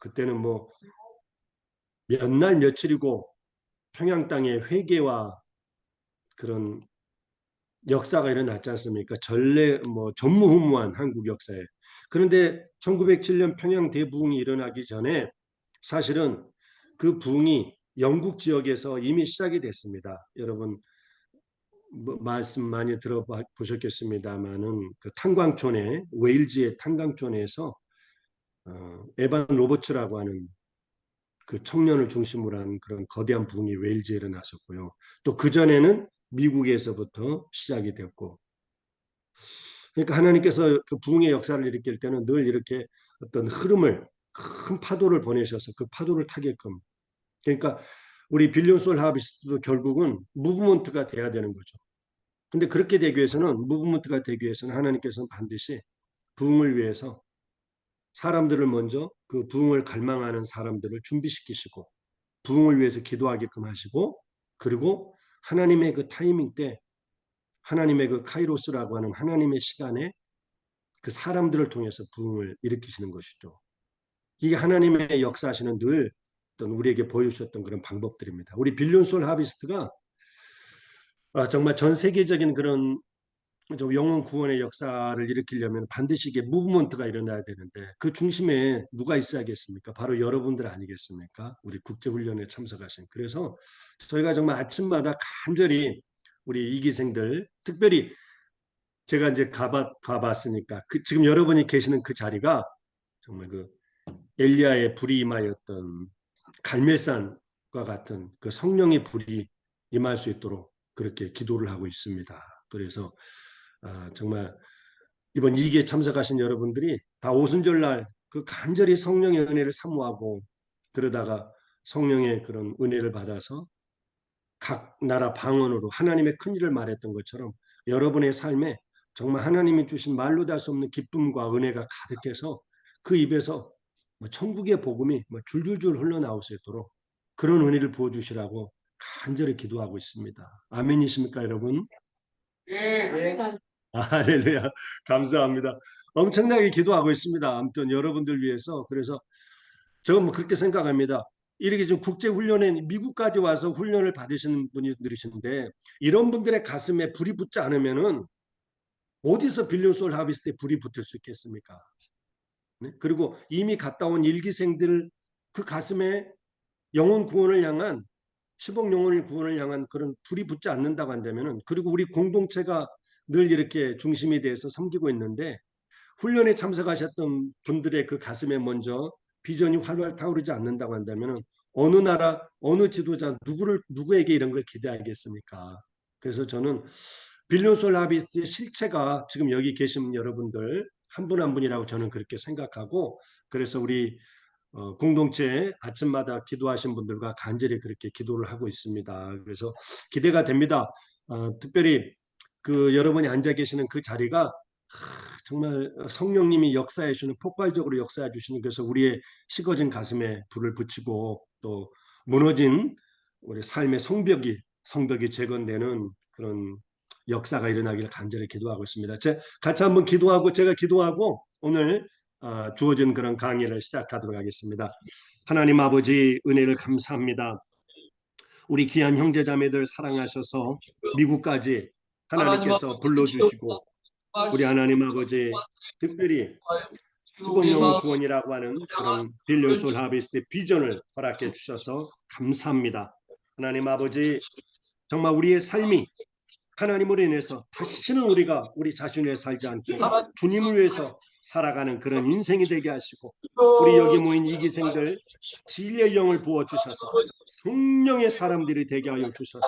그때는 뭐 몇 날 며칠이고 평양 땅에 회개와 그런 역사가 일어났지 않습니까? 전례 뭐 전무후무한 한국 역사에. 그런데 1907년 평양 대부흥이 일어나기 전에 사실은 그 부흥이 영국 지역에서 이미 시작이 됐습니다. 여러분 뭐 말씀 많이 들어보셨겠습니다만은 그 탄광촌에 웨일즈의 탄광촌에서 에반 로버츠라고 하는 그 청년을 중심으로 한 그런 거대한 부흥이 웨일즈에 일어났었고요. 또 그전에는 미국에서부터 시작이 됐고, 그러니까 하나님께서 그 부흥의 역사를 일으킬 때는 늘 이렇게 어떤 흐름을, 큰 파도를 보내셔서 그 파도를 타게끔, 그러니까 우리 빌리온 소울 하비스트도 결국은 무브먼트가 돼야 되는 거죠. 근데 그렇게 되기 위해서는, 무브먼트가 되기 위해서는 하나님께서는 반드시 부흥을 위해서 사람들을 먼저, 그 부흥을 갈망하는 사람들을 준비시키시고 부흥을 위해서 기도하게끔 하시고, 그리고 하나님의 그 타이밍 때, 하나님의 그 카이로스라고 하는 하나님의 시간에 그 사람들을 통해서 부흥을 일으키시는 것이죠. 이게 하나님의 역사하시는 늘 어떤 우리에게 보여주셨던 그런 방법들입니다. 우리 빌리온 소울 하비스트가 정말 전 세계적인 그런 영혼 구원의 역사를 일으키려면 반드시 이게 무브먼트가 일어나야 되는데, 그 중심에 누가 있어야겠습니까? 바로 여러분들 아니겠습니까? 우리 국제훈련에 참석하신. 그래서 저희가 정말 아침마다 간절히 우리 이기생들, 특별히 제가 이제 가봤으니까 지금 여러분이 계시는 그 자리가 정말 그 엘리야의 불이 임하였던 갈멜산과 같은 그 성령의 불이 임할 수 있도록 그렇게 기도를 하고 있습니다. 그래서 정말 이번 2기에 참석하신 여러분들이 다 오순절날 그 간절히 성령의 은혜를 사모하고, 그러다가 성령의 그런 은혜를 받아서 각 나라 방언으로 하나님의 큰 일을 말했던 것처럼 여러분의 삶에 정말 하나님이 주신 말로 다 수 없는 기쁨과 은혜가 가득해서 그 입에서 뭐 천국의 복음이 뭐 줄줄줄 흘러나올 수 있도록 그런 은혜를 부어주시라고 간절히 기도하고 있습니다. 아멘이십니까, 여러분? 네. 할렐루야. 감사합니다. 엄청나게 기도하고 있습니다. 아무튼 여러분들 위해서. 그래서 저는 뭐 그렇게 생각합니다. 이렇게 좀 국제훈련에 미국까지 와서 훈련을 받으시는 분들이신데, 이런 분들의 가슴에 불이 붙지 않으면은 어디서 빌리온 소울 하비스트에 불이 붙을 수 있겠습니까? 네? 그리고 이미 갔다 온 일기생들 그 가슴에 영혼 구원을 향한, 10억 영혼을 구원을 향한 그런 불이 붙지 않는다고 한다면은, 그리고 우리 공동체가 늘 이렇게 중심이 돼서 섬기고 있는데 훈련에 참석하셨던 분들의 그 가슴에 먼저 비전이 활활 타오르지 않는다고 한다면은 어느 나라 어느 지도자 누구에게 이런 걸 기대하겠습니까? 그래서 저는 빌리온 소울 하비스트의 실체가 지금 여기 계신 여러분들 한 분 한 분이라고 저는 그렇게 생각하고, 그래서 우리 공동체에 아침마다 기도하신 분들과 간절히 그렇게 기도를 하고 있습니다. 그래서 기대가 됩니다. 특별히 그 여러분이 앉아 계시는 그 자리가 정말 성령님이 역사해 주시는, 폭발적으로 역사해 주시는, 그래서 우리의 식어진 가슴에 불을 붙이고 또 무너진 우리 삶의 성벽이 재건되는 그런 역사가 일어나기를 간절히 기도하고 있습니다. 같이 한번 기도하고 제가 기도하고 오늘 주어진 그런 강의를 시작하도록 하겠습니다. 하나님 아버지, 은혜를 감사합니다. 우리 귀한 형제자매들 사랑하셔서 미국까지 하나님께서 불러주시고, 우리 하나님 아버지, 특별히 10억 영혼 구원이라고 하는 그런 빌리온 소울 하비스트의 비전을 허락해 주셔서 감사합니다. 하나님 아버지, 정말 우리의 삶이 하나님으로 인해서 다시는 우리가 우리 자신을 위해 살지 않고 주님을 위해서 살아가는 그런 인생이 되게 하시고, 우리 여기 모인 이기생들 진리의 영을 부어주셔서 성령의 사람들이 되게 하여 주셔서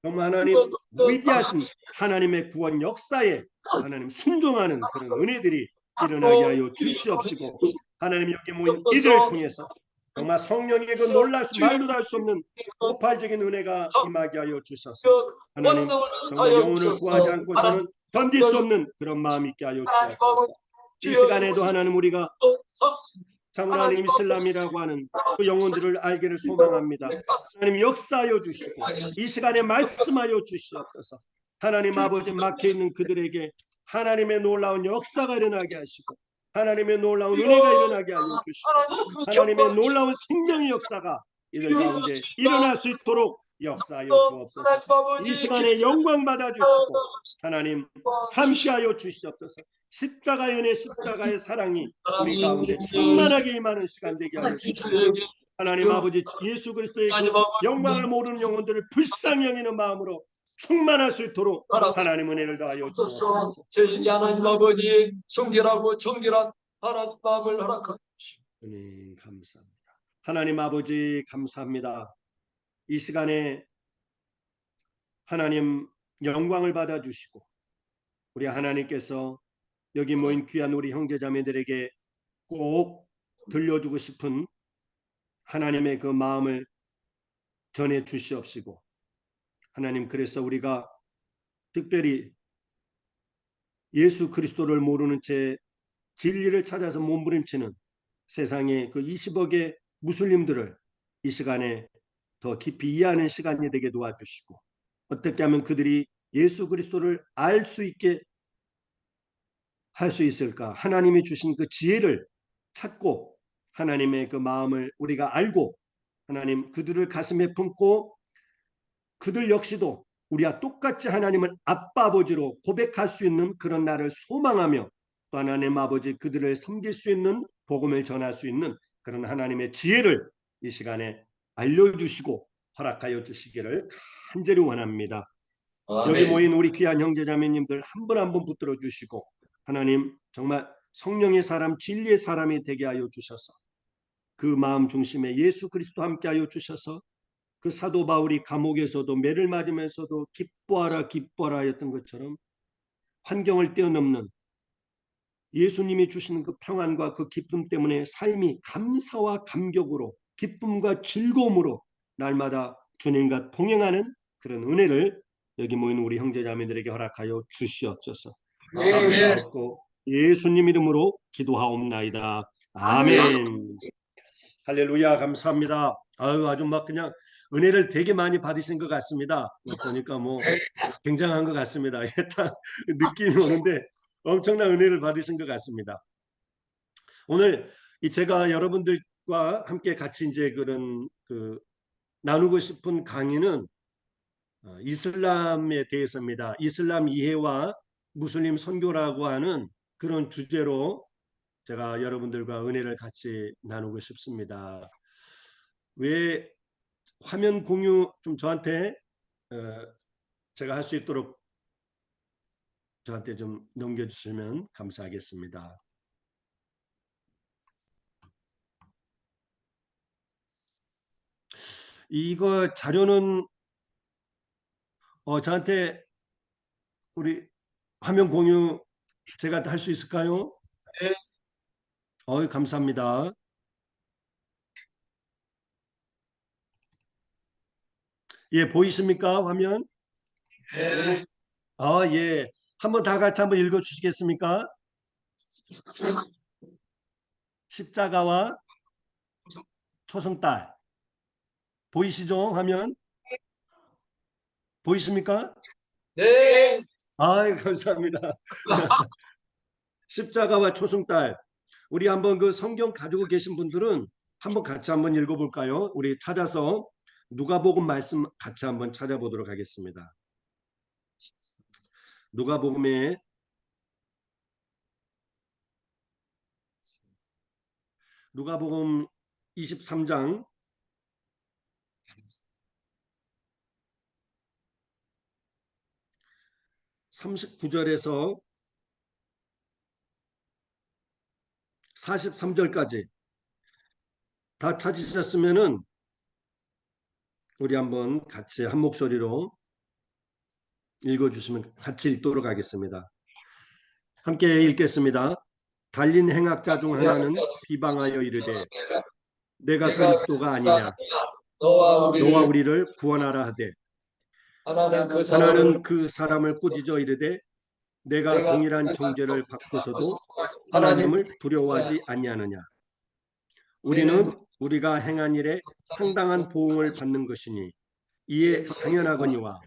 정말 하나님 위대하신 하나님의 구원 역사에 하나님 순종하는 그런 은혜들이 일어나게 하여 주시옵시고, 하나님 여기 모인 이들을 통해서 정말 성령의 그 말로 할 수 없는 폭발적인 은혜가 임하게 하여 주셔서 하나님 정말 영혼을 구하지 않고서는 견딜 수 없는 그런 마음 있게 하여 주옵소서. 이 시간에도 하나님 우리가 자문하는 이슬람이라고 하는 그 영혼들을 알기를 소망합니다. 하나님 역사하여 주시고 이 시간에 말씀하여 주시옵소서. 하나님 아버지 막혀있는 그들에게 하나님의 놀라운 역사가 일어나게 하시고, 하나님의 놀라운 은혜가 일어나게 하여 주시고 하나님 그 하나님의 경건 놀라운 생명의 역사가 이들 가운데 일어날 수 있도록 역사하여 주옵소서. 하나님 아버지 이 시간에 영광 받아 주시고 하나님 함께하여 주시옵소서. 십자가의 은혜, 십자가의 사랑이 우리 가운데 충만하게 임하는 시간 되게 하여 주시고 하나님 아버지 예수 그리스도의 그 영광을 모르는 영혼들을 불쌍히 여기는 마음으로 충만할 수 있도록 하나님 은혜를 더하여 주옵소서. 하나님 아버지 성결하고 정결한 하나님 마음을 허락하옵소서. 감사합니다. 하나님 아버지 감사합니다. 이 시간에 하나님 영광을 받아 주시고 우리 하나님께서 여기 모인 귀한 우리 형제자매들에게 꼭 들려주고 싶은 하나님의 그 마음을 전해 주시옵시고 하나님 그래서 우리가 특별히 예수 그리스도를 모르는 채 진리를 찾아서 몸부림치는 세상의 그 20억의 무슬림들을 이 시간에 더 깊이 이해하는 시간이 되게 도와주시고 어떻게 하면 그들이 예수 그리스도를 알 수 있게 할 수 있을까? 하나님이 주신 그 지혜를 찾고 하나님의 그 마음을 우리가 알고 하나님 그들을 가슴에 품고 그들 역시도 우리와 똑같이 하나님을 아빠 아버지로 고백할 수 있는 그런 날을 소망하며 또 하나님 아버지 그들을 섬길 수 있는 복음을 전할 수 있는 그런 하나님의 지혜를 이 시간에 알려주시고 허락하여 주시기를 간절히 원합니다. 여기 모인 우리 귀한 형제자매님들 한 분 한 분 붙들어 주시고 하나님 정말 성령의 사람 진리의 사람이 되게 하여 주셔서 그 마음 중심에 예수 그리스도 함께 하여 주셔서 그 사도 바울이 감옥에서도 매를 맞으면서도 기뻐하라 기뻐하라 했던 것처럼 환경을 뛰어넘는 예수님이 주시는 그 평안과 그 기쁨 때문에 삶이 감사와 감격으로 기쁨과 즐거움으로 날마다 주님과 동행하는 그런 은혜를 여기 모인 우리 형제자매들에게 허락하여 주시옵소서. 감사하고 예수님 이름으로 기도하옵나이다. 아멘. 할렐루야. 감사합니다. 아주 막 그냥 은혜를 되게 많이 받으신 것 같습니다. 보니까 뭐 굉장한 것 같습니다. 딱 느낌이 오는데 엄청난 은혜를 받으신 것 같습니다. 오늘 제가 여러분들과 함께 같이 이제 그런 나누고 싶은 강의는 이슬람에 대해서입니다. 이슬람 이해와 무슬림 선교라고 하는 그런 주제로 제가 여러분들과 은혜를 같이 나누고 싶습니다. 왜 화면 공유 좀 저한테 제가 할 수 있도록 저한테 좀 넘겨주시면 감사하겠습니다. 이거 자료는 저한테 우리 화면 공유 제가 할 수 있을까요? 네. 감사합니다. 예, 보이십니까? 화면? 네. 예. 한번 다 같이 한번 읽어 주시겠습니까? 십자가와 초승달. 보이시죠? 화면? 보이십니까? 네. 감사합니다. 십자가와 초승달. 우리 한번 그 성경 가지고 계신 분들은 한번 같이 한번 읽어볼까요? 우리 찾아서 누가복음 말씀 같이 한번 찾아보도록 하겠습니다. 누가복음에 23장 39절에서 43절까지 다 찾으셨으면은 우리 한번 같이 한 목소리로 읽어주시면 같이 읽도록 하겠습니다. 함께 읽겠습니다. 달린 행악자 중 하나는 비방하여 이르되 내가 그리스도가 아니냐 너와 너와 우리를 구원하라 하되 하나는 그 사람을 꾸짖어 이르되 내가 동일한 정죄를 받고서도 하나님을 두려워하지 아니하느냐 우리는 우리가 행한 일에 상당한 보응을 받는 것이니 이에 당연하거니와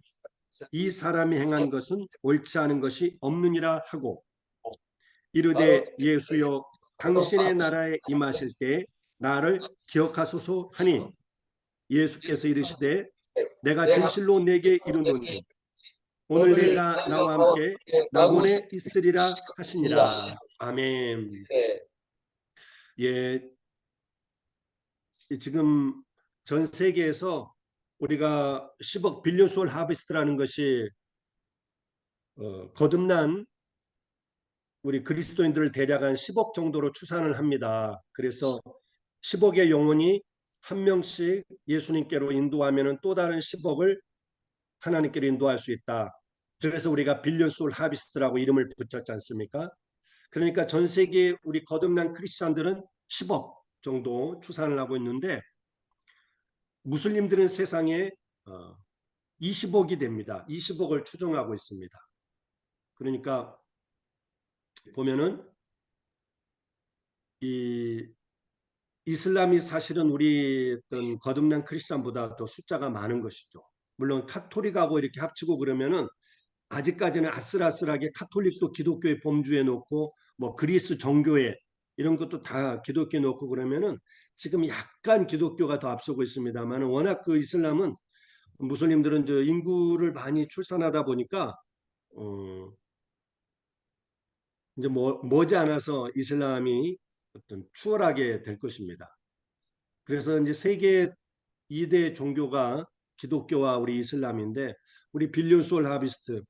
이 사람이 행한 것은 옳지 않은 것이 없느니라 하고 이르되 예수여 당신의 나라에 임하실 때 나를 기억하소서 하니 예수께서 이르시되 내가 진실로 내게 이르노니 오늘 오늘 내가 내가 나와 나와 함께 남으시 낙원에 있으리라 하시니라. 아멘. 네. 예, 지금 전 세계에서 우리가 10억 빌리언 소울 하베스트라는 것이 거듭난 우리 그리스도인들을 대략 한 10억 정도로 추산을 합니다. 그래서 10억의 영혼이 한 명씩 예수님께로 인도하면은 또 다른 10억을 하나님께로 인도할 수 있다. 그래서 우리가 빌리언 소울 하비스트라고 이름을 붙였지 않습니까? 그러니까 전 세계 우리 거듭난 크리스찬들은 10억 정도 추산을 하고 있는데 무슬림들은 세상에 20억이 됩니다. 20억을 추정하고 있습니다. 그러니까 보면은 이 이슬람이 사실은 우리 어떤 거듭난 크리스찬보다 더 숫자가 많은 것이죠. 물론 카톨릭하고 이렇게 합치고 그러면은 아직까지는 아슬아슬하게 카톨릭도 기독교에 범주에 놓고 뭐 그리스 정교회 이런 것도 다 기독교에 놓고 그러면은 지금 약간 기독교가 더 앞서고 있습니다만 워낙 그 이슬람은 무슬림들은 저 인구를 많이 출산하다 보니까 어 이제 뭐 머지않아서 이슬람이 어떤 추월하게 될 것입니다. 그래서 이제 세계 2대 종교가 기독교와 우리 이슬람인데 우리 빌리언 소울 하비스트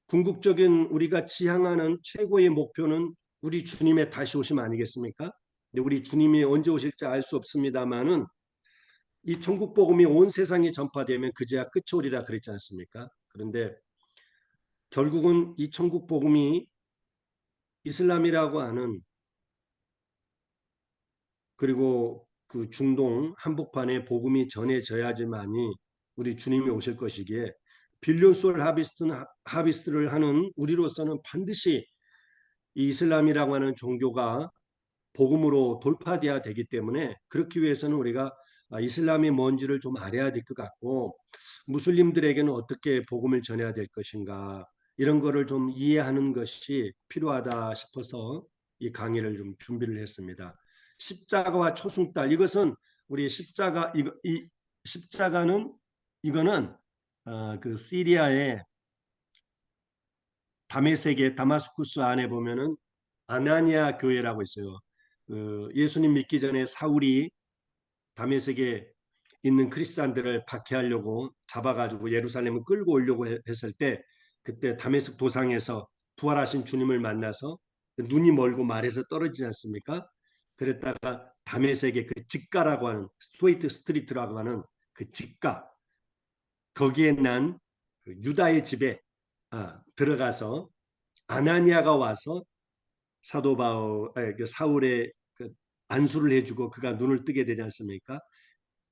궁극적인 우리가 지향하는 최고의 목표는 우리 주님의 다시 오심 아니겠습니까? 근데 우리 주님이 언제 오실지 알 수 없습니다만은 이 천국 복음이 온 세상에 전파되면 그제야 끝이 오리라 그랬지 않습니까? 그런데 결국은 이 천국 복음이 이슬람이라고 하는 그리고 그 중동 한복판에 복음이 전해져야지만이 우리 주님이 오실 것이기에 빌리언 소울 하비스트를 하는 우리로서는 반드시 이 이슬람이라고 하는 종교가 복음으로 돌파돼야 되기 때문에 그렇기 위해서는 우리가 이슬람이 뭔지를 좀 알아야 될 것 같고 무슬림들에게는 어떻게 복음을 전해야 될 것인가 이런 거를 좀 이해하는 것이 필요하다 싶어서 이 강의를 좀 준비를 했습니다. 십자가와 초승달 이것은 우리 십자가 이 십자가는 이거는 그 시리아의 다메섹의 다마스쿠스 안에 보면은 아나니아 교회라고 있어요. 그 예수님 믿기 전에 사울이 다메섹에 있는 크리스찬들을 박해하려고 잡아가지고 예루살렘을 끌고 오려고 했을 때 그때 다메섹 도상에서 부활하신 주님을 만나서 눈이 멀고 말에서 떨어지지 않습니까? 그랬다가 다메섹의 그 직가라고 하는 스트레이트 스트리트라고 하는 그 직가 거기에 난 그 유다의 집에 들어가서 아나니아가 와서 사도 바울, 그 사울의 그 안수를 해주고 그가 눈을 뜨게 되지 않습니까?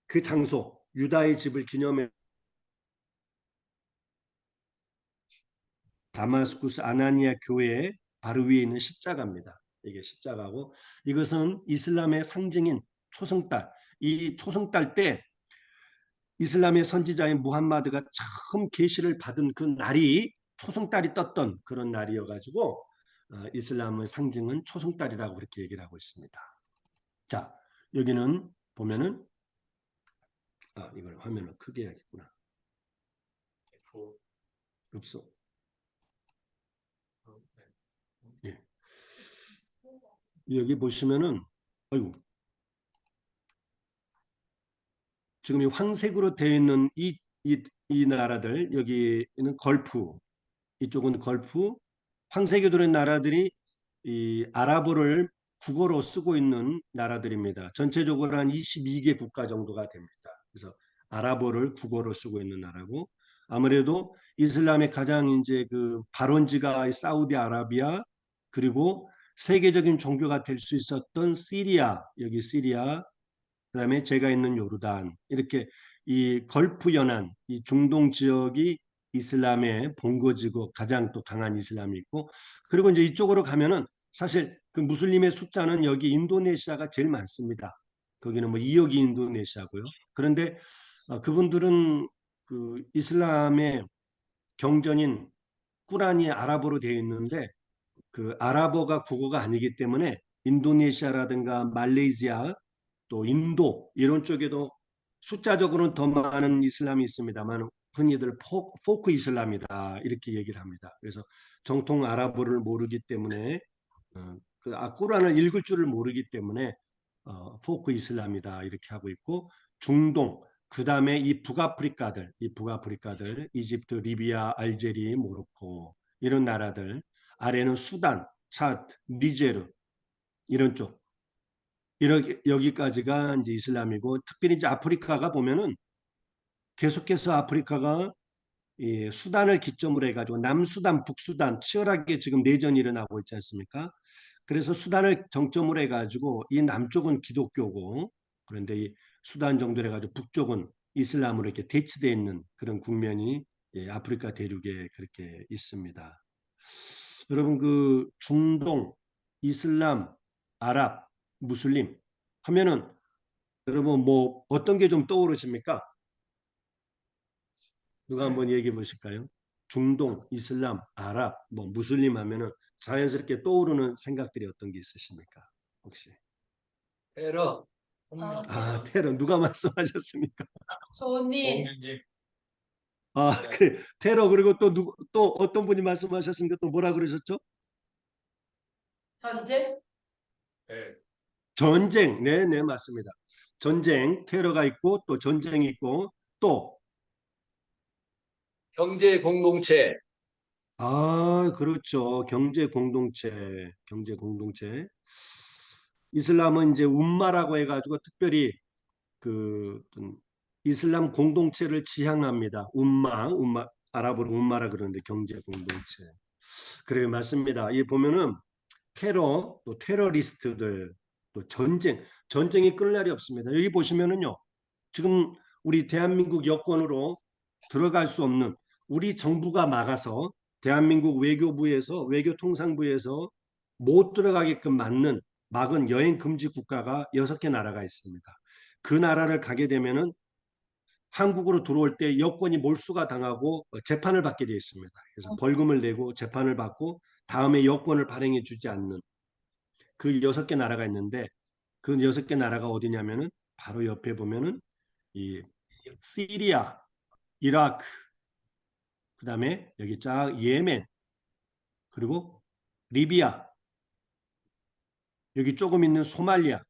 그 장소 유다의 집을 기념해 다마스쿠스 아나니아 교회의 바로 위에 있는 십자가입니다. 이게 십자가고 이것은 이슬람의 상징인 초승달. 이 초승달 때 이슬람의 선지자인 무함마드가 처음 계시를 받은 그 날이 초승달이 떴던 그런 날이어가지고 이슬람의 상징은 초승달이라고 그렇게 얘기를 하고 있습니다. 자, 여기는 보면은 이걸 화면을 크게 해야겠구나. 없어. 예. 여기 보시면은 아이고 지금 이 황색으로 되어 있는 이 나라들 여기는 걸프 이쪽은 걸프 황색이 들어있는 나라들이 이 아랍어를 국어로 쓰고 있는 나라들입니다. 전체적으로 한 22개 국가 정도가 됩니다. 그래서 아랍어를 국어로 쓰고 있는 나라고 아무래도 이슬람의 가장 이제 그 발원지가 사우디아라비아 그리고 세계적인 종교가 될 수 있었던 시리아 여기 시리아 그다음에 제가 있는 요르단 이렇게 이 걸프 연안 이 중동 지역이 이슬람의 본거지고 가장 또 강한 이슬람이 있고 그리고 이제 이쪽으로 가면은 사실 그 무슬림의 숫자는 여기 인도네시아가 제일 많습니다. 거기는 뭐 2억이 인도네시아고요. 그런데 그분들은 그 이슬람의 경전인 꾸란이 아랍어로 되어 있는데 그 아랍어가 국어가 아니기 때문에 인도네시아라든가 말레이시아 또 인도 이런 쪽에도 숫자적으로는 더 많은 이슬람이 있습니다만 흔히들 포크 이슬람이다 이렇게 얘기를 합니다. 그래서 정통 아랍어를 모르기 때문에 그 꾸란을 읽을 줄을 모르기 때문에 포크 이슬람이다 이렇게 하고 있고 중동 그 다음에 이 북아프리카들 이집트, 리비아, 알제리, 모로코 이런 나라들 아래는 수단, 차드, 니제르 이런 쪽 이렇게 여기까지가 이제 이슬람이고 특별히 이제 아프리카가 보면은 계속해서 아프리카가 이 수단을 기점으로 해가지고 남수단, 북수단 치열하게 지금 내전이 일어나고 있지 않습니까? 그래서 수단을 정점으로 해가지고 이 남쪽은 기독교고 그런데 이 수단 정도로 해가지고 북쪽은 이슬람으로 이렇게 대치되어 있는 그런 국면이 아프리카 대륙에 그렇게 있습니다. 여러분 그 중동, 이슬람, 아랍, 무슬림 하면은 여러분 뭐 어떤 게 좀 떠오르십니까? 누가 한번 얘기해 보실까요? 중동, 이슬람, 아랍, 뭐 무슬림 하면은 자연스럽게 떠오르는 생각들이 어떤 게 있으십니까? 혹시? 테러, 테러 누가 말씀하셨습니까? 조님, 공격이 그래. 테러 그리고 또 어떤 분이 말씀하셨습니까? 또 뭐라 그러셨죠? 전쟁, 예, 전쟁. 네, 네, 맞습니다. 전쟁, 테러가 있고 또 전쟁이 있고 또 경제 공동체, 그렇죠. 경제 공동체. 이슬람은 이제 움마라고 해가지고 특별히 그 어떤 이슬람 공동체를 지향합니다. 아랍어로 움마라 그러는데 경제 공동체. 그래 맞습니다. 이 보면은 테러 또 테러리스트들 또 전쟁이 끌 날이 없습니다. 여기 보시면은요. 지금 우리 대한민국 여권으로 들어갈 수 없는 우리 정부가 막아서 대한민국 외교부에서 외교통상부에서 못 들어가게끔 막은 여행 금지 국가가 6개 나라가 있습니다. 그 나라를 가게 되면은 한국으로 들어올 때 여권이 몰수가 당하고 재판을 받게 되어 있습니다. 그래서 벌금을 내고 재판을 받고 다음에 여권을 발행해 주지 않는 그 6개 나라가 있는데 그 6개 나라가 어디냐면은 바로 옆에 보면은 이 시리아, 이라크, 그다음에 여기 쫙 예멘, 그리고 리비아, 여기 조금 있는 소말리아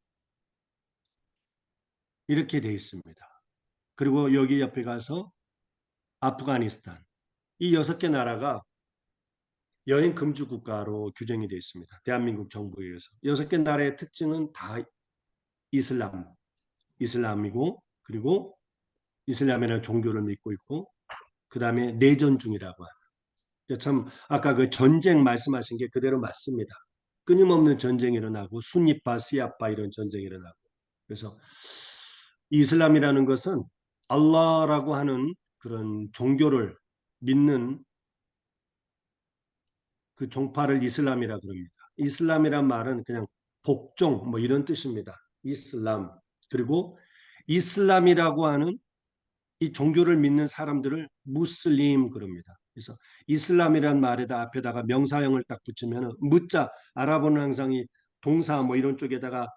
이렇게 되어 있습니다. 그리고 여기 옆에 가서 아프가니스탄 이 6개 나라가 여행 금지 국가로 규정이 되어 있습니다. 대한민국 정부에 의해서 6개 나라의 특징은 다 이슬람이고 그리고 이슬람이라는 종교를 믿고 있고 그 다음에 내전 중이라고 하는 참 아까 그 전쟁 말씀하신 게 그대로 맞습니다. 끊임없는 전쟁이 일어나고 순위파, 시아파 이런 전쟁이 일어나고 그래서 이슬람이라는 것은 알라라고 하는 그런 종교를 믿는 그 종파를 이슬람이라 그럽니다. 이슬람이란 말은 그냥 복종 뭐 이런 뜻입니다. 이슬람 그리고 이슬람이라고 하는 이 종교를 믿는 사람들을 무슬림 그럽니다. 그래서 이슬람이란 말에다 앞에다가 명사형을 딱 붙이면 무자 아랍어는 항상 이 동사 뭐 이런 쪽에다가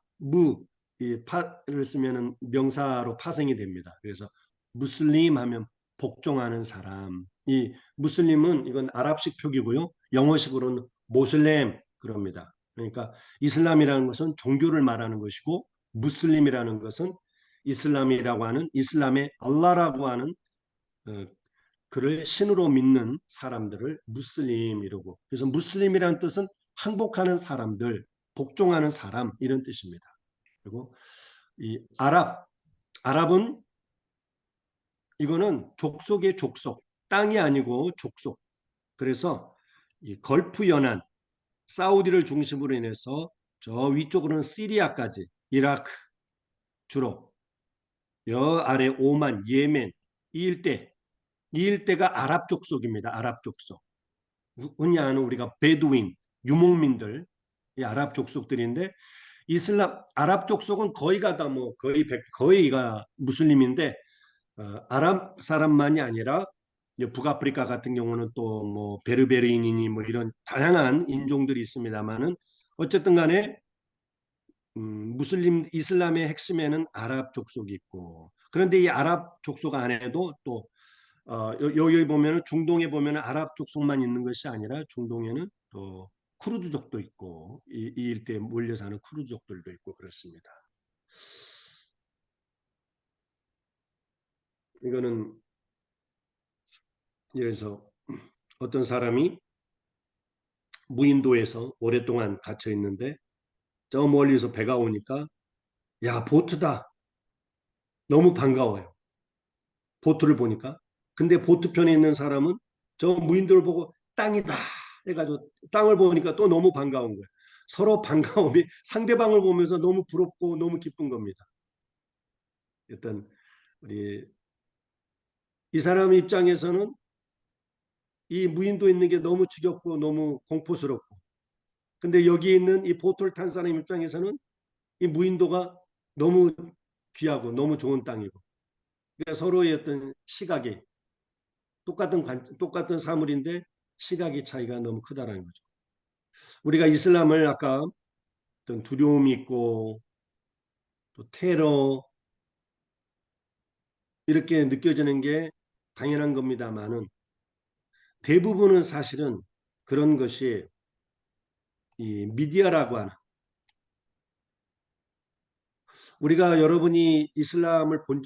이 파를 쓰면은 명사로 파생이 됩니다. 그래서 무슬림 하면 복종하는 사람. 이 무슬림은 이건 아랍식 표기고요. 영어식으로는 모슬렘 그럽니다. 그러니까 이슬람이라는 것은 종교를 말하는 것이고 무슬림이라는 것은 이슬람이라고 하는 이슬람의 알라라고 하는 어, 그를 신으로 믿는 사람들을 무슬림 이라고 그래서 무슬림이라는 뜻은 항복하는 사람들 복종하는 사람 이런 뜻입니다. 그리고 이 아랍은 이거는 족속의 족속 땅이 아니고 족속 그래서 이 걸프 연안 사우디를 중심으로 인해서 저 위쪽으로는 시리아까지 이라크 주로 여 아래 오만 예멘 이 일대가 아랍 족속입니다. 아랍 족속. 흔히 아는 우리가 베두인, 유목민들, 이 아랍 족속들인데 아랍 족속은 거의가 다 뭐 거의가 무슬림인데 아랍 사람만이 아니라 북아프리카 같은 경우는 또 뭐 베르베르인이니 뭐 이런 다양한 인종들이 있습니다만은 어쨌든 간에 무슬림 이슬람의 핵심에는 아랍 족속이 있고 그런데 이 아랍 족속 안에도 또 여기 보면은 중동에 보면은 아랍 족속만 있는 것이 아니라 중동에는 또 쿠르드족도 있고 이 일대에 몰려 사는 쿠르드족들도 있고 그렇습니다. 이거는 예를 들어서 어떤 사람이 무인도에서 오랫동안 갇혀 있는데 저 멀리서 배가 오니까 야 보트다 너무 반가워요. 보트를 보니까 근데 보트 편에 있는 사람은 저 무인도를 보고 땅이다 해가지고 땅을 보니까 또 너무 반가운 거예요. 서로 반가움이 상대방을 보면서 너무 부럽고 너무 기쁜 겁니다. 일단 우리 이 사람 입장에서는 이 무인도에 있는 게 너무 지겹고 너무 공포스럽고 근데 여기 있는 이 보트를 탄 사람 입장에서는 이 무인도가 너무 귀하고 너무 좋은 땅이고 그러니까 서로의 어떤 시각이 똑같은 사물인데 시각의 차이가 너무 크다라는 거죠. 우리가 이슬람을 아까 어떤 두려움이 있고 또 테러 이렇게 느껴지는 게 당연한 겁니다만은 대부분은 사실은 그런 것이 이 미디어라고 하는 우리가 여러분이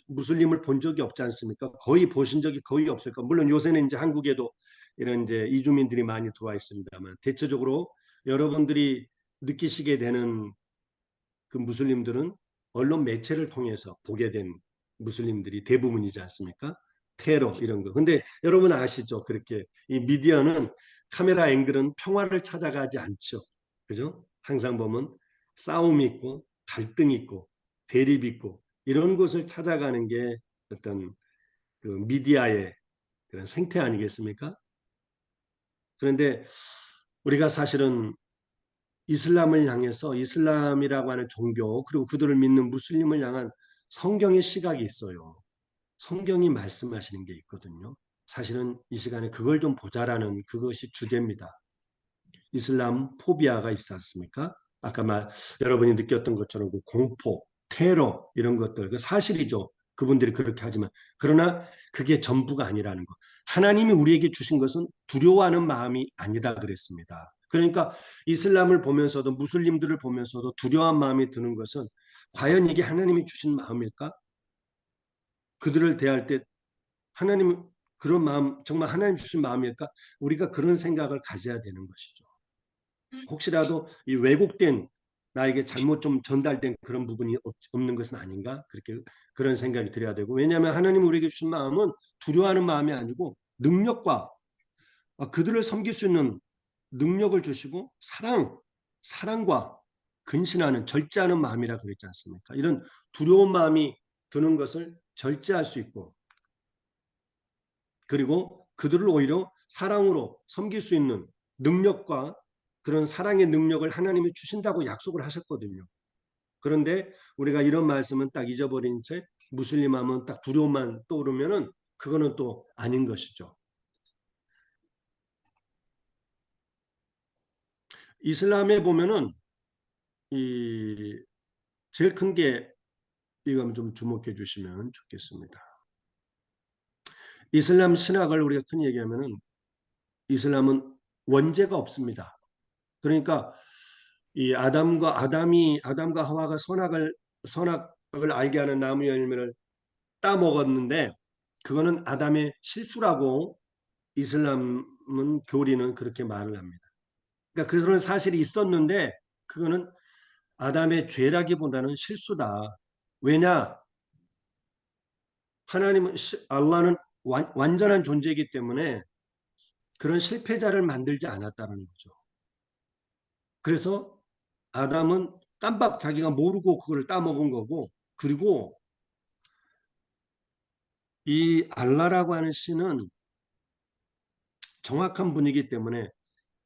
무슬림을 본 적이 없지 않습니까? 거의 보신 적이 거의 없을 까 물론 요새는 이제 한국에도 이런 이제 이주민들이 많이 들어와 있습니다만 대체적으로 여러분들이 느끼시게 되는 그 무슬림들은 언론 매체를 통해서 보게 된 무슬림들이 대부분이지 않습니까? 테러 이런 거. 근데 여러분 아시죠? 그렇게 이 미디어는 카메라 앵글은 평화를 찾아가지 않죠. 그죠? 항상 보면 싸움이 있고 갈등이 있고 대립이 있고 이런 것을 찾아가는 게 어떤 그 미디어의 그런 생태 아니겠습니까? 그런데 우리가 사실은 이슬람을 향해서 이슬람이라고 하는 종교 그리고 그들을 믿는 무슬림을 향한 성경의 시각이 있어요. 성경이 말씀하시는 게 있거든요. 사실은 이 시간에 그걸 좀 보자라는 그것이 주제입니다. 이슬람 포비아가 있지 않습니까? 아까 여러분이 느꼈던 것처럼 그 공포, 테러 이런 것들 그 사실이죠. 그분들이 그렇게 하지만 그러나 그게 전부가 아니라는 것. 하나님이 우리에게 주신 것은 두려워하는 마음이 아니다 그랬습니다. 그러니까 이슬람을 보면서도 무슬림들을 보면서도 두려워한 마음이 드는 것은 과연 이게 하나님이 주신 마음일까? 그들을 대할 때 하나님은 그런 마음 정말 하나님 주신 마음일까? 우리가 그런 생각을 가져야 되는 것이죠. 혹시라도 이 왜곡된 나에게 잘못 좀 전달된 그런 부분이 없는 것은 아닌가? 그렇게 그런 생각이 들어야 되고 왜냐하면 하나님 우리에게 주신 마음은 두려워하는 마음이 아니고 능력과 그들을 섬길 수 있는 능력을 주시고 사랑과 근신하는 절제하는 마음이라 그랬지 않습니까? 이런 두려운 마음이 드는 것을 절제할 수 있고 그리고 그들을 오히려 사랑으로 섬길 수 있는 능력과 그런 사랑의 능력을 하나님이 주신다고 약속을 하셨거든요. 그런데 우리가 이런 말씀은 딱 잊어버린 채 무슬림 하면 딱 두려움만 떠오르면은 그거는 또 아닌 것이죠. 이슬람에 보면은 이 제일 큰 게 이거 좀 주목해 주시면 좋겠습니다. 이슬람 신학을 우리가 흔히 얘기하면은 이슬람은 원죄가 없습니다. 그러니까 이 아담과 하와가 선악을 알게 하는 나무 열매를 따 먹었는데 그거는 아담의 실수라고 이슬람은 교리는 그렇게 말을 합니다. 그러니까 그런 사실이 있었는데 그거는 아담의 죄라기보다는 실수다. 왜냐? 알라는 완전한 존재이기 때문에 그런 실패자를 만들지 않았다는 거죠. 그래서 아담은 깜빡 자기가 모르고 그걸 따먹은 거고 그리고 이 알라라고 하는 신은 정확한 분이기 때문에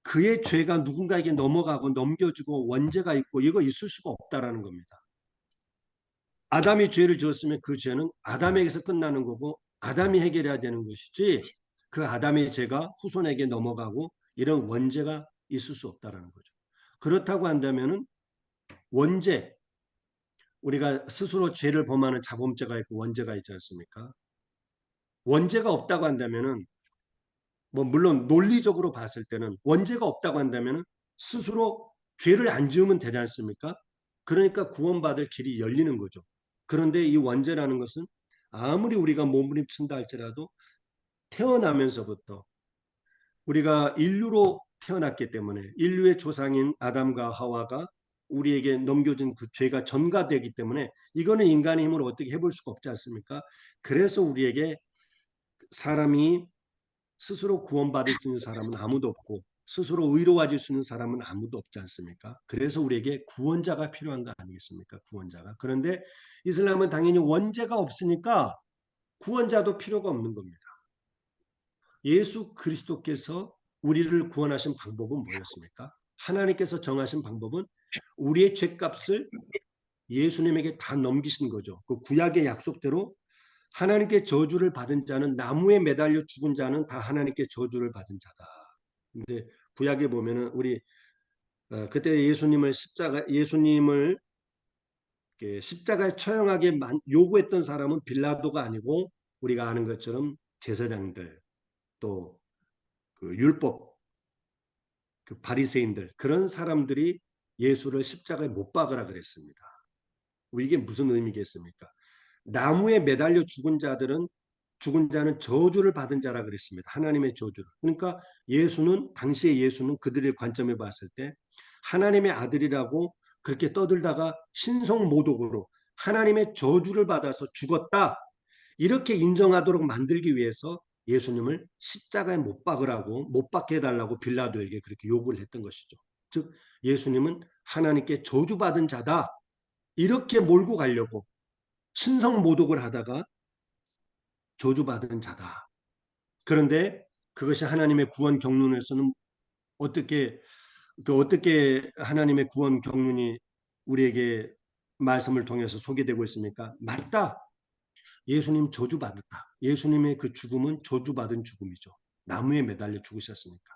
그의 죄가 누군가에게 넘어가고 넘겨지고 원죄가 있고 이거 있을 수가 없다라는 겁니다. 아담이 죄를 지었으면 그 죄는 아담에게서 끝나는 거고 아담이 해결해야 되는 것이지 그 아담의 죄가 후손에게 넘어가고 이런 원죄가 있을 수 없다라는 거죠. 그렇다고 한다면은 원죄 우리가 스스로 죄를 범하는 자범죄가 있고 원죄가 있지 않습니까? 원죄가 없다고 한다면은 뭐 물론 논리적으로 봤을 때는 원죄가 없다고 한다면은 스스로 죄를 안 지으면 되지 않습니까? 그러니까 구원받을 길이 열리는 거죠. 그런데 이 원죄라는 것은 아무리 우리가 몸부림친다 할지라도 태어나면서부터 우리가 인류로 태어났기 때문에 인류의 조상인 아담과 하와가 우리에게 넘겨준 그 죄가 전가되기 때문에 이거는 인간의 힘으로 어떻게 해볼 수가 없지 않습니까? 그래서 우리에게 사람이 스스로 구원받을 수 있는 사람은 아무도 없고 스스로 의로워질 수 있는 사람은 아무도 없지 않습니까? 그래서 우리에게 구원자가 필요한 거 아니겠습니까? 구원자가. 그런데 이슬람은 당연히 원죄가 없으니까 구원자도 필요가 없는 겁니다. 예수 그리스도께서 우리를 구원하신 방법은 뭐였습니까? 하나님께서 정하신 방법은 우리의 죄값을 예수님에게 다 넘기신 거죠. 그 구약의 약속대로 하나님께 저주를 받은 자는 나무에 매달려 죽은 자는 다 하나님께 저주를 받은 자다. 근데 구약에 보면은 우리 그때 예수님을 십자가에 처형하게 요구했던 사람은 빌라도가 아니고 우리가 아는 것처럼 제사장들 또 그 율법 그 바리새인들 그런 사람들이 예수를 십자가에 못 박으라 그랬습니다. 이게 무슨 의미겠습니까? 나무에 매달려 죽은 자는 저주를 받은 자라 그랬습니다. 하나님의 저주를. 그러니까 당시의 예수는 그들의 관점에 봤을 때 하나님의 아들이라고 그렇게 떠들다가 신성모독으로 하나님의 저주를 받아서 죽었다. 이렇게 인정하도록 만들기 위해서 예수님을 십자가에 못 박으라고 못 박게 해달라고 빌라도에게 그렇게 요구를 했던 것이죠. 즉 예수님은 하나님께 저주받은 자다. 이렇게 몰고 가려고 신성모독을 하다가 저주받은 자다. 그런데 그것이 하나님의 구원 경륜에서는 어떻게 어떻게 하나님의 구원 경륜이 우리에게 말씀을 통해서 소개되고 있습니까? 맞다. 예수님 저주받았다. 예수님의 그 죽음은 저주받은 죽음이죠. 나무에 매달려 죽으셨으니까.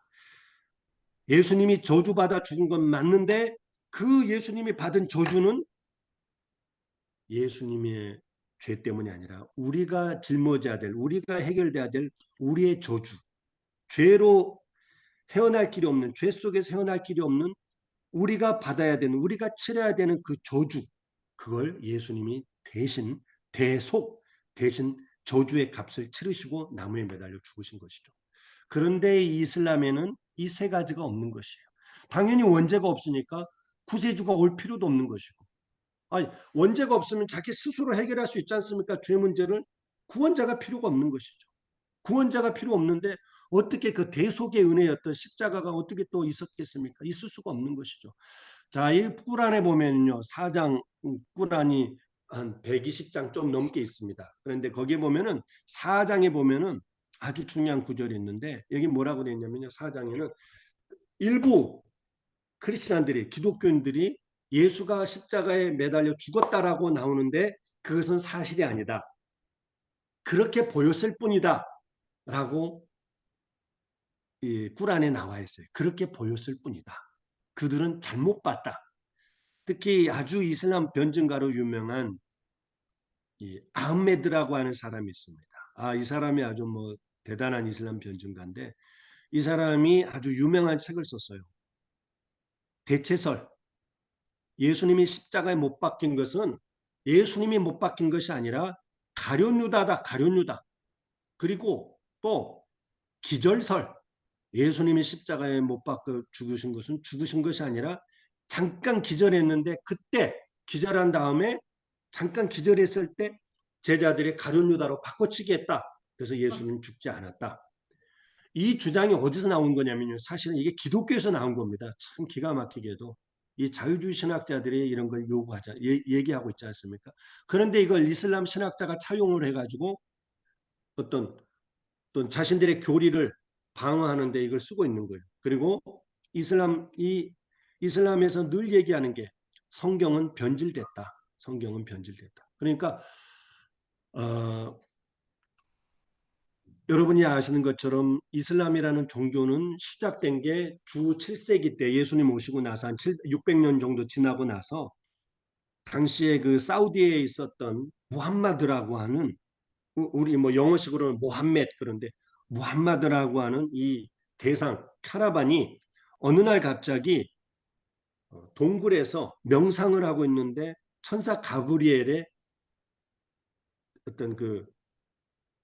예수님이 저주받아 죽은 건 맞는데 그 예수님이 받은 저주는 예수님의 죄 때문이 아니라 우리가 짊어져야 될, 우리가 해결돼야 될 우리의 저주, 죄로 헤어날 길이 없는, 죄 속에서 헤어날 길이 없는 우리가 받아야 되는, 우리가 치러야 되는 그 저주, 그걸 예수님이 대신 저주의 값을 치르시고 나무에 매달려 죽으신 것이죠. 그런데 이 이슬람에는 이 세 가지가 없는 것이에요. 당연히 원죄가 없으니까 구세주가 올 필요도 없는 것이고, 아니, 원죄가 없으면 자기 스스로 해결할 수 있지 않습니까? 죄 문제를 구원자가 필요가 없는 것이죠. 구원자가 필요 없는데 어떻게 그 대속의 은혜였던 십자가가 어떻게 또 있었겠습니까? 있을 수가 없는 것이죠. 자, 이 꾸란에 보면요. 4장 꾸란이 한 120장 좀 넘게 있습니다. 그런데 거기에 보면은 4장에 보면은 아주 중요한 구절이 있는데 여기 뭐라고 되어 있냐면요. 4장에는 일부 크리스찬들이 기독교인들이 예수가 십자가에 매달려 죽었다라고 나오는데 그것은 사실이 아니다. 그렇게 보였을 뿐이다. 라고 이 꾸란에 나와 있어요. 그렇게 보였을 뿐이다. 그들은 잘못 봤다. 특히 아주 이슬람 변증가로 유명한 이 아흐메드라고 하는 사람이 있습니다. 이 사람이 아주 뭐 대단한 이슬람 변증가인데 이 사람이 아주 유명한 책을 썼어요. 대체설. 예수님이 십자가에 못 박힌 것은 예수님이 못 박힌 것이 아니라 가룟유다다. 가룟유다. 그리고 또 기절설. 예수님이 십자가에 못 박혀 죽으신 것은 죽으신 것이 아니라 잠깐 기절했는데 그때 기절한 다음에 잠깐 기절했을 때 제자들이 가룟유다로 바꿔치기 했다. 그래서 예수님 죽지 않았다. 이 주장이 어디서 나온 거냐면요. 사실은 이게 기독교에서 나온 겁니다. 참 기가 막히게도. 이 자유주의 신학자들이 이런 걸 얘기하고 있지 않습니까? 그런데 이걸 이슬람 신학자가 차용을 해가지고 어떤 자신들의 교리를 방어하는 데 이걸 쓰고 있는 거예요. 그리고 이슬람에서 늘 얘기하는 게 성경은 변질됐다. 성경은 변질됐다. 그러니까 여러분이 아시는 것처럼 이슬람이라는 종교는 시작된 게 주 7세기 때 예수님 오시고 나서 한 600년 정도 지나고 나서 당시에 그 사우디에 있었던 무함마드라고 하는 우리 뭐 영어식으로는 모함med 그런데 무함마드라고 하는 이 대상 카라반이 어느 날 갑자기 동굴에서 명상을 하고 있는데 천사 가브리엘의 어떤 그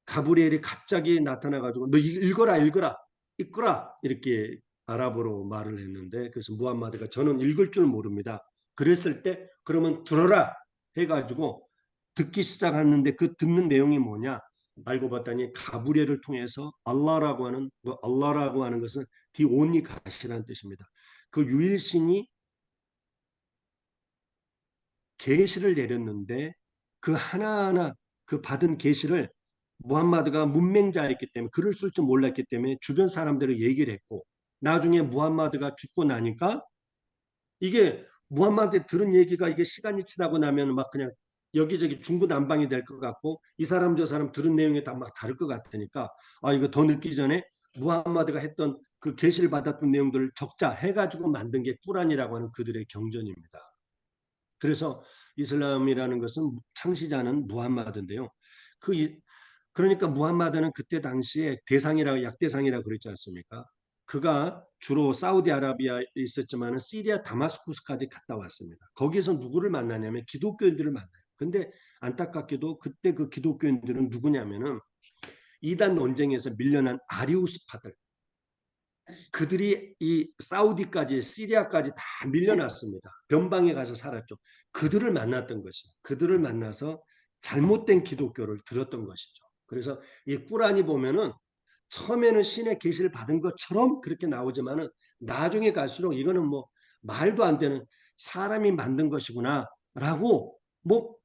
가브리엘이 갑자기 나타나가지고 너 읽어라 읽어라 읽거라 이렇게 아랍어로 말을 했는데 그래서 무함마드가 저는 읽을 줄 모릅니다. 그랬을 때 그러면 들어라 해가지고 듣기 시작하는데 그 듣는 내용이 뭐냐 알고 봤더니 가브리엘을 통해서 알라라고 하는 알라라고 하는 것은 the only God이라는 뜻입니다. 그 유일신이 계시를 내렸는데 그 하나하나 그 받은 계시를 무함마드가 문맹자였기 때문에 글을 쓸 줄 몰랐기 때문에 주변 사람들을 얘기를 했고 나중에 무함마드가 죽고 나니까 이게 무함마드 들은 얘기가 이게 시간이 지나고 나면 막 그냥 여기저기 중구난방이 될 것 같고 이 사람 저 사람 들은 내용이 다 막 다를 것 같으니까 아 이거 더 늦기 전에 무함마드가 했던 그 계시를 받았던 내용들을 적자 해가지고 만든 게 꾸란이라고 하는 그들의 경전입니다. 그래서 이슬람이라는 것은 창시자는 무함마드인데요. 그러니까 무함마드는 그때 당시에 대상이라 약대상이라고 그랬지 않습니까? 그가 주로 사우디아라비아에 있었지만 시리아 다마스쿠스까지 갔다 왔습니다. 거기서 누구를 만나냐면 기독교인들을 만나요. 근데 안타깝게도 그때 그 기독교인들은 누구냐면은 이단 논쟁에서 밀려난 아리우스파들 그들이 이 사우디까지 시리아까지 다 밀려났습니다. 변방에 가서 살았죠. 그들을 만났던 것이 그들을 만나서 잘못된 기독교를 들었던 것이죠. 그래서 이 꾸란이 보면은 처음에는 신의 계시를 받은 것처럼 그렇게 나오지만은 나중에 갈수록 이거는 뭐 말도 안 되는 사람이 만든 것이구나라고 뭐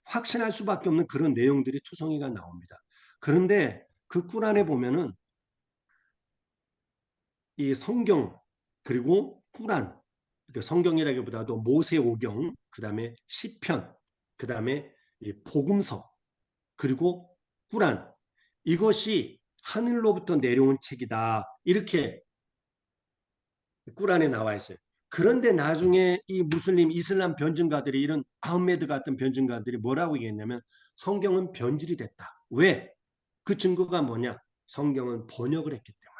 확신할 수밖에 없는 그런 내용들이 투성이가 나옵니다. 그런데 그 꾸란에 보면은 이 성경 그리고 꾸란 그러니까 성경이라기보다도 모세오경 그다음에 시편 그다음에 이 복음서 그리고 꾸란 이것이 하늘로부터 내려온 책이다 이렇게 꾸란에 나와 있어요. 그런데 나중에 이 무슬림 이슬람 변증가들이 이런 아흐메드 같은 변증가들이 뭐라고 얘기했냐면 성경은 변질이 됐다. 왜? 그 증거가 뭐냐? 성경은 번역을 했기 때문에.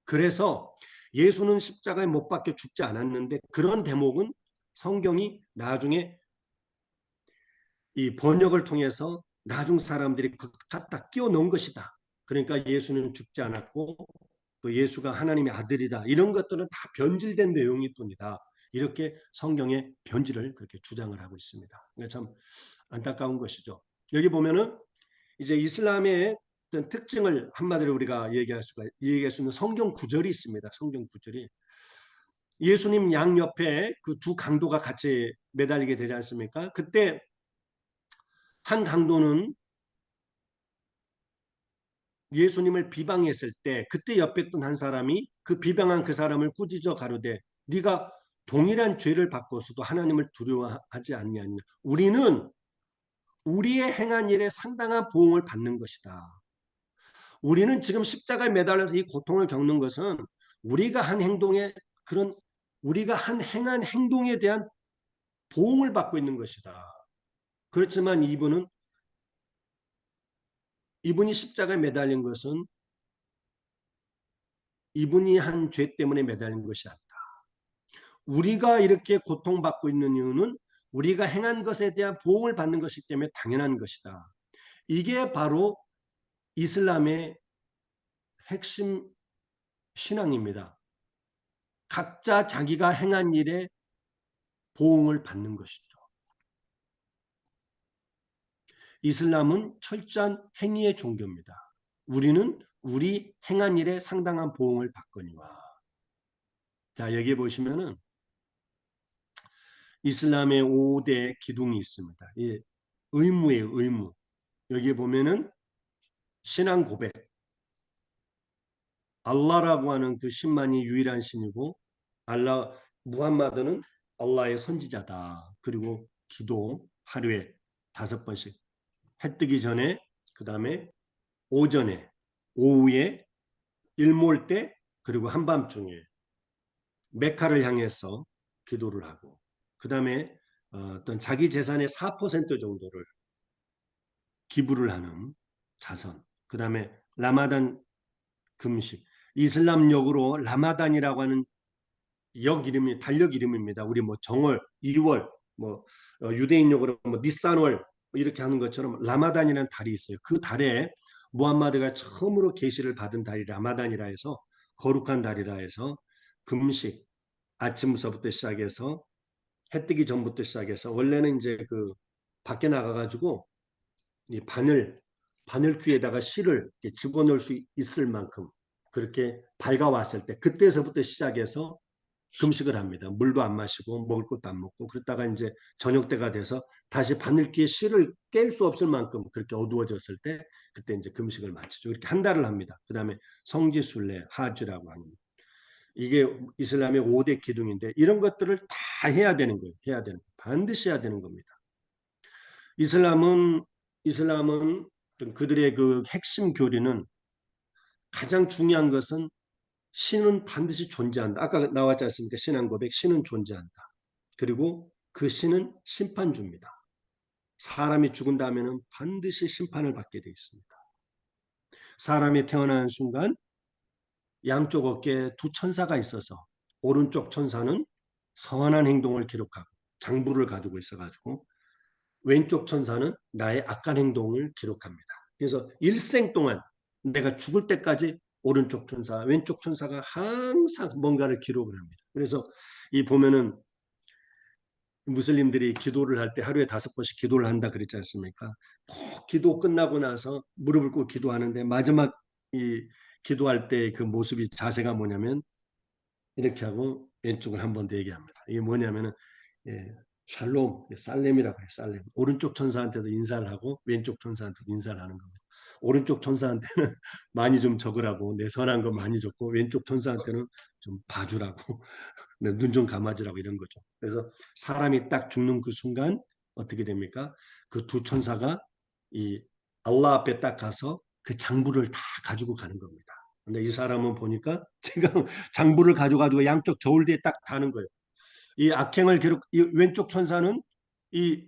그래서 예수는 십자가에 못 박혀 죽지 않았는데 그런 대목은 성경이 나중에 이 번역을 통해서 나중 사람들이 갖다 끼워 넣은 것이다. 그러니까 예수는 죽지 않았고 또 예수가 하나님의 아들이다. 이런 것들은 다 변질된 내용일 뿐이다. 이렇게 성경의 변질을 그렇게 주장을 하고 있습니다. 그러니까 참 안타까운 것이죠. 여기 보면은 이제 이슬람의 어떤 특징을 한마디로 우리가 얘기할 수 있는 성경 구절이 있습니다. 성경 구절이 예수님 양 옆에 그 두 강도가 같이 매달리게 되지 않습니까? 그때 한 강도는 예수님을 비방했을 때 그때 옆에 있던 한 사람이 그 비방한 그 사람을 꾸짖어 가로되 네가 동일한 죄를 받고서도 하나님을 두려워하지 않냐냐. 우리는 우리의 행한 일에 상당한 보응을 받는 것이다. 우리는 지금 십자가에 매달려서 이 고통을 겪는 것은 우리가 한 행동에 그런 우리가 한 행한 행동에 대한 보응을 받고 있는 것이다. 그렇지만 이분이 십자가에 매달린 것은 이분이 한 죄 때문에 매달린 것이 아니다. 우리가 이렇게 고통받고 있는 이유는 우리가 행한 것에 대한 보응을 받는 것이기 때문에 당연한 것이다. 이게 바로 이슬람의 핵심 신앙입니다. 각자 자기가 행한 일에 보응을 받는 것이죠. 이슬람은 철저한 행위의 종교입니다. 우리는 우리 행한 일에 상당한 보응을 받거니와. 자, 여기 보시면은 이슬람의 5대 기둥이 있습니다. 이 의무예요, 의무. 여기 보면은 신앙 고백. 알라라고 하는 그 신만이 유일한 신이고 무함마드는 알라의 선지자다. 그리고 기도 하루에 5번씩 해 뜨기 전에 그다음에 오전에 오후에 일몰 때 그리고 한밤중에 메카를 향해서 기도를 하고 그다음에 어떤 자기 재산의 4% 정도를 기부를 하는 자선. 그다음에 라마단 금식. 이슬람역으로 라마단이라고 하는 역 이름이 달력 이름입니다. 우리 뭐 정월, 2월, 뭐 유대인역으로 뭐 니산월 이렇게 하는 것처럼 라마단이라는 달이 있어요. 그 달에 무함마드가 처음으로 계시를 받은 달이 라마단이라 해서 거룩한 달이라 해서 금식 아침서부터 시작해서 해 뜨기 전부터 시작해서 원래는 이제 그 밖에 나가가지고 이 바늘귀에다가 실을 집어넣을 수 있을 만큼 그렇게 밝아왔을 때 그때서부터 시작해서 금식을 합니다. 물도 안 마시고 먹을 것도 안 먹고 그러다가 이제 저녁 때가 돼서 다시 바늘귀에 실을 깰 수 없을 만큼 그렇게 어두워졌을 때 그때 이제 금식을 마치죠. 이렇게 한 달을 합니다. 그다음에 성지순례, 하즈라고 하는 이게 이슬람의 5대 기둥인데 이런 것들을 다 해야 되는 거예요. 해야 되는 거예요. 반드시 해야 되는 겁니다. 이슬람은 그들의 그 핵심 교리는 가장 중요한 것은 신은 반드시 존재한다. 아까 나왔지 않습니까? 신앙 고백, 신은 존재한다. 그리고 그 신은 심판주입니다. 사람이 죽은 다음에는 반드시 심판을 받게 되어 있습니다. 사람이 태어나는 순간 양쪽 어깨에 두 천사가 있어서 오른쪽 천사는 선한 행동을 기록하고 장부를 가지고 있어가지고 왼쪽 천사는 나의 악한 행동을 기록합니다. 그래서 일생 동안 내가 죽을 때까지 오른쪽 천사, 왼쪽 천사가 항상 뭔가를 기록을 합니다. 그래서 이 보면은 무슬림들이 기도를 할 때 하루에 5번씩 기도를 한다 그랬지 않습니까? 꼭 기도 끝나고 나서 무릎을 꿇고 기도하는데 마지막 이 기도할 때 그 모습이 자세가 뭐냐면 이렇게 하고 왼쪽을 한 번 더 얘기합니다. 이게 뭐냐면은 예, 샬롬, 살렘이라고 해요. 살렘. 오른쪽 천사한테도 인사를 하고 왼쪽 천사한테도 인사를 하는 겁니다. 오른쪽 천사한테는 많이 좀 적으라고 내 선한 거 많이 줬고 왼쪽 천사한테는 좀 봐주라고 눈 좀 감아주라고 이런 거죠. 그래서 사람이 딱 죽는 그 순간 어떻게 됩니까? 그 두 천사가 이 알라 앞에 딱 가서 그 장부를 다 가지고 가는 겁니다. 근데 이 사람은 보니까 지금 장부를 가져가지고 양쪽 저울 뒤에 딱 다는 거예요. 이 악행을 기록, 이 왼쪽 천사는 이,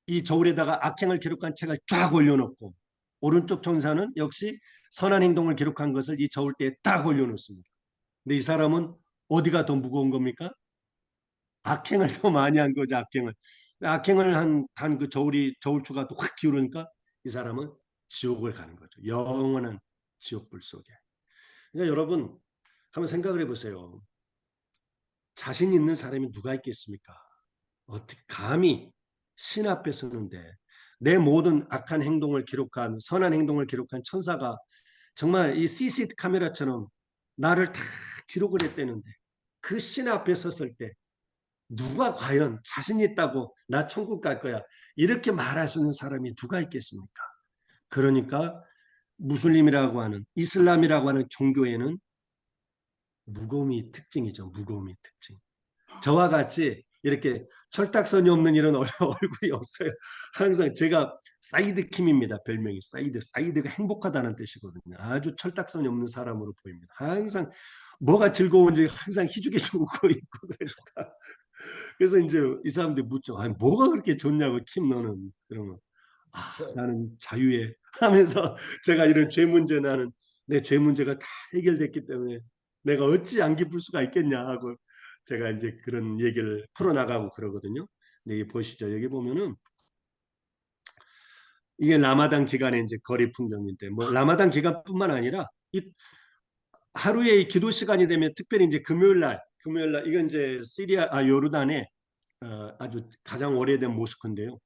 이 저울에다가 악행을 기록한 책을 쫙 올려놓고 오른쪽 천사는 역시 선한 행동을 기록한 것을 이 저울대에 딱 올려놓습니다. 근데 이 사람은 어디가 더 무거운 겁니까? 악행을 더 많이 한 거죠, 악행을. 악행을 한 그 저울추가 확 기울으니까 이 사람은 지옥을 가는 거죠. 영원한 지옥불 속에. 그러니까 여러분, 한번 생각을 해보세요. 자신 있는 사람이 누가 있겠습니까? 어떻게 감히 신 앞에 서는데 내 모든 악한 행동을 기록한 선한 행동을 기록한 천사가 정말 이 CCTV 카메라처럼 나를 다 기록을 했다는데 그 신 앞에 섰을 때 누가 과연 자신 있다고 나 천국 갈 거야 이렇게 말할 수 있는 사람이 누가 있겠습니까? 그러니까 무슬림이라고 하는 이슬람이라고 하는 종교에는 무거움이 특징이죠. 무거움이 특징. 저와 같이 이렇게 철딱선이 없는 이런 얼굴이 없어요. 항상 제가 사이드 킴입니다. 별명이 사이드. 사이드가 행복하다는 뜻이거든요. 아주 철딱선이 없는 사람으로 보입니다. 항상 뭐가 즐거운지 항상 희죽희죽 웃고 있고 그러니까. 그래서 이제 이 사람들이 묻죠. 아니, 뭐가 그렇게 좋냐고 킴 너는. 그러면 나는 자유해 하면서 제가 이런 죄 문제 나는 내 죄 문제가 다 해결됐기 때문에 내가 어찌 안 기쁠 수가 있겠냐 하고 제가 이제 그런 얘기를 풀어나가고 그러거든요. 근데 여기 보시죠. 여기 보면은 이게 라마단 기간에 이제 거리 풍경인데 뭐 라마단 기간뿐만 아니라 이 하루에 이 기도 시간이 되면 특별히 이제 금요일 날 이건 이제 요르단의 아주 가장 오래된 모스크인데요.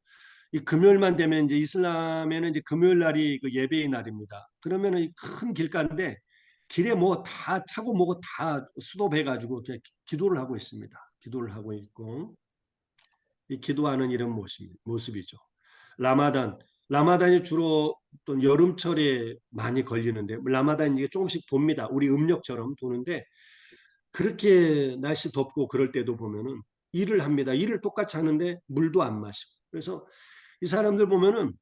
이 금요일만 되면 이제 이슬람에는 이제 금요일 날이 그 예배의 날입니다. 그러면은 이 큰 길가인데 길에 뭐 다 차고 뭐고 다 수도해 가지고 기도를 하고 있습니다. 기도를 하고 있고 이 기도하는 이런 모습이죠. 라마단 라마단이 주로 또 여름철에 많이 걸리는데 라마단 이게 조금씩 돕니다. 우리 음력처럼 도는데 그렇게 날씨 덥고 그럴 때도 보면은 일을 합니다. 일을 똑같이 하는데 물도 안 마시고 그래서 이 사람들 보면은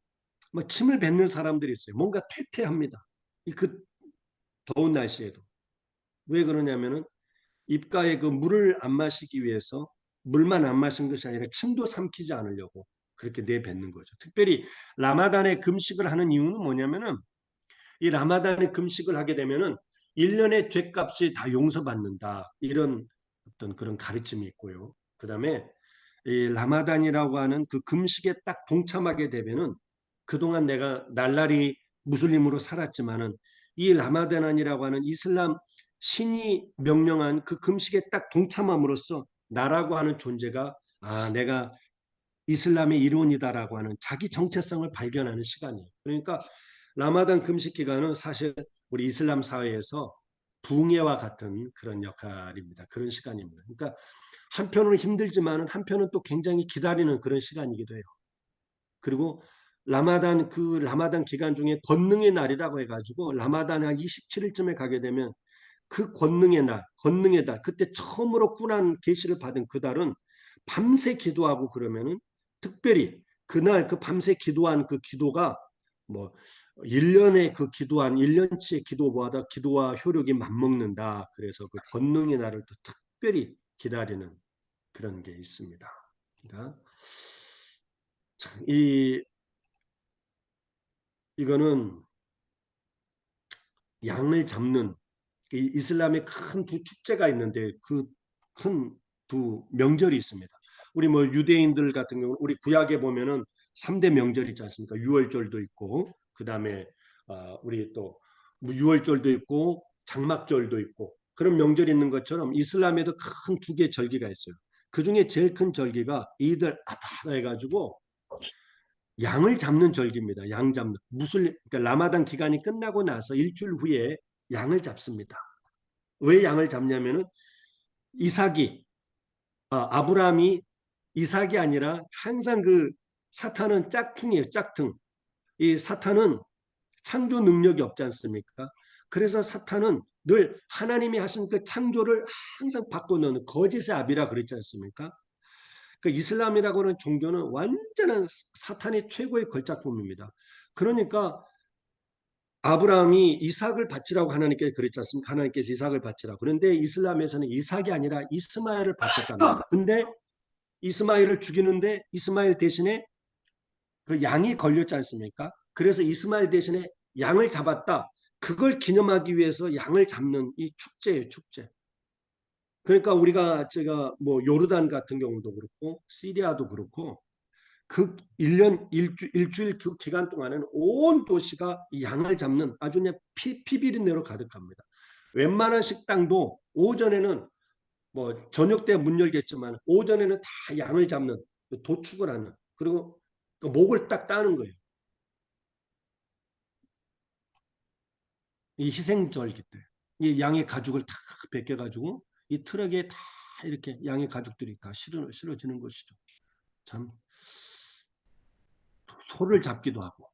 뭐 침을 뱉는 사람들이 있어요. 뭔가 퇴퇴합니다. 이 그 더운 날씨에도. 왜 그러냐면은 입가에 그 물을 안 마시기 위해서 물만 안 마신 것이 아니라 침도 삼키지 않으려고 그렇게 내뱉는 거죠. 특별히 라마단의 금식을 하는 이유는 뭐냐면은 이 라마단의 금식을 하게 되면은 1년의 죄값이 다 용서받는다. 이런 어떤 그런 가르침이 있고요. 그다음에 이 라마단이라고 하는 그 금식에 딱 동참하게 되면은 그동안 내가 날라리 무슬림으로 살았지만은 이 라마단이라고 하는 이슬람 신이 명령한 그 금식에 딱 동참함으로써 나라고 하는 존재가 내가 이슬람의 일원이다라고 하는 자기 정체성을 발견하는 시간이에요. 그러니까 라마단 금식 기간은 사실 우리 이슬람 사회에서 붕해와 같은 그런 역할입니다. 그런 시간입니다. 그러니까 한편으로는 힘들지만 한편은 또 굉장히 기다리는 그런 시간이기도 해요. 그리고 라마단 기간 중에 권능의 날이라고 해가지고 라마단 한 27일쯤에 가게 되면 그 권능의 달, 그때 처음으로 꾸란 계시를 받은 그 달은 밤새 기도하고 그러면은 특별히 그날 그 밤새 기도한 그 기도가 뭐 1년에 그 기도한 1년치의 기도보다 기도와 효력이 맞먹는다. 그래서 그 권능의 날을 또 특별히 기다리는 그런 게 있습니다. 그러니까 이 이거는 양을 잡는 이 이슬람의 큰 두 축제가 있는데 그 큰 두 명절이 있습니다. 우리 뭐 유대인들 같은 경우는 우리 구약에 보면은 3대 명절 있지 않습니까? 유월절도 있고 그다음에 우리 또 유월절도 있고 장막절도 있고 그런 명절이 있는 것처럼 이슬람에도 큰 두 개 절기가 있어요. 그 중에 제일 큰 절기가 이들 아다 해가지고 양을 잡는 절기입니다. 양 잡는 그러니까 라마단 기간이 끝나고 나서 일주일 후에 양을 잡습니다. 왜 양을 잡냐면은 이삭이 아브라함이 이삭이 아니라 항상 그 사탄은 짝퉁이에요. 짝퉁. 이 사탄은 창조 능력이 없지 않습니까? 그래서 사탄은 늘 하나님이 하신 그 창조를 항상 바꿔놓는 거짓의 아비라 그랬지 않습니까? 그 이슬람이라고 하는 종교는 완전한 사탄의 최고의 걸작품입니다. 그러니까 아브라함이 이삭을 바치라고 하나님께 그랬지 않습니까? 하나님께서 이삭을 바치라고. 그런데 이슬람에서는 이삭이 아니라 이스마엘을 바쳤단 말이에요. 근데 이스마엘을 죽이는데 이스마엘 대신에 그 양이 걸렸지 않습니까? 그래서 이스마엘 대신에 양을 잡았다. 그걸 기념하기 위해서 양을 잡는 이 축제예요, 축제. 그러니까 우리가 제가 뭐 요르단 같은 경우도 그렇고 시리아도 그렇고 그 1년 일주일 그 기간 동안에는 온 도시가 양을 잡는 아주 그냥 피비린내로 가득합니다. 웬만한 식당도 오전에는 뭐 저녁 때 문 열겠지만 오전에는 다 양을 잡는 도축을 하는 그리고 그 목을 딱 따는 거예요. 이 희생절기 때 이 양의 가죽을 다 벗겨가지고 이 트럭에 다 이렇게 양의 가죽들이 다 실어지는 것이죠. 참 소를 잡기도 하고.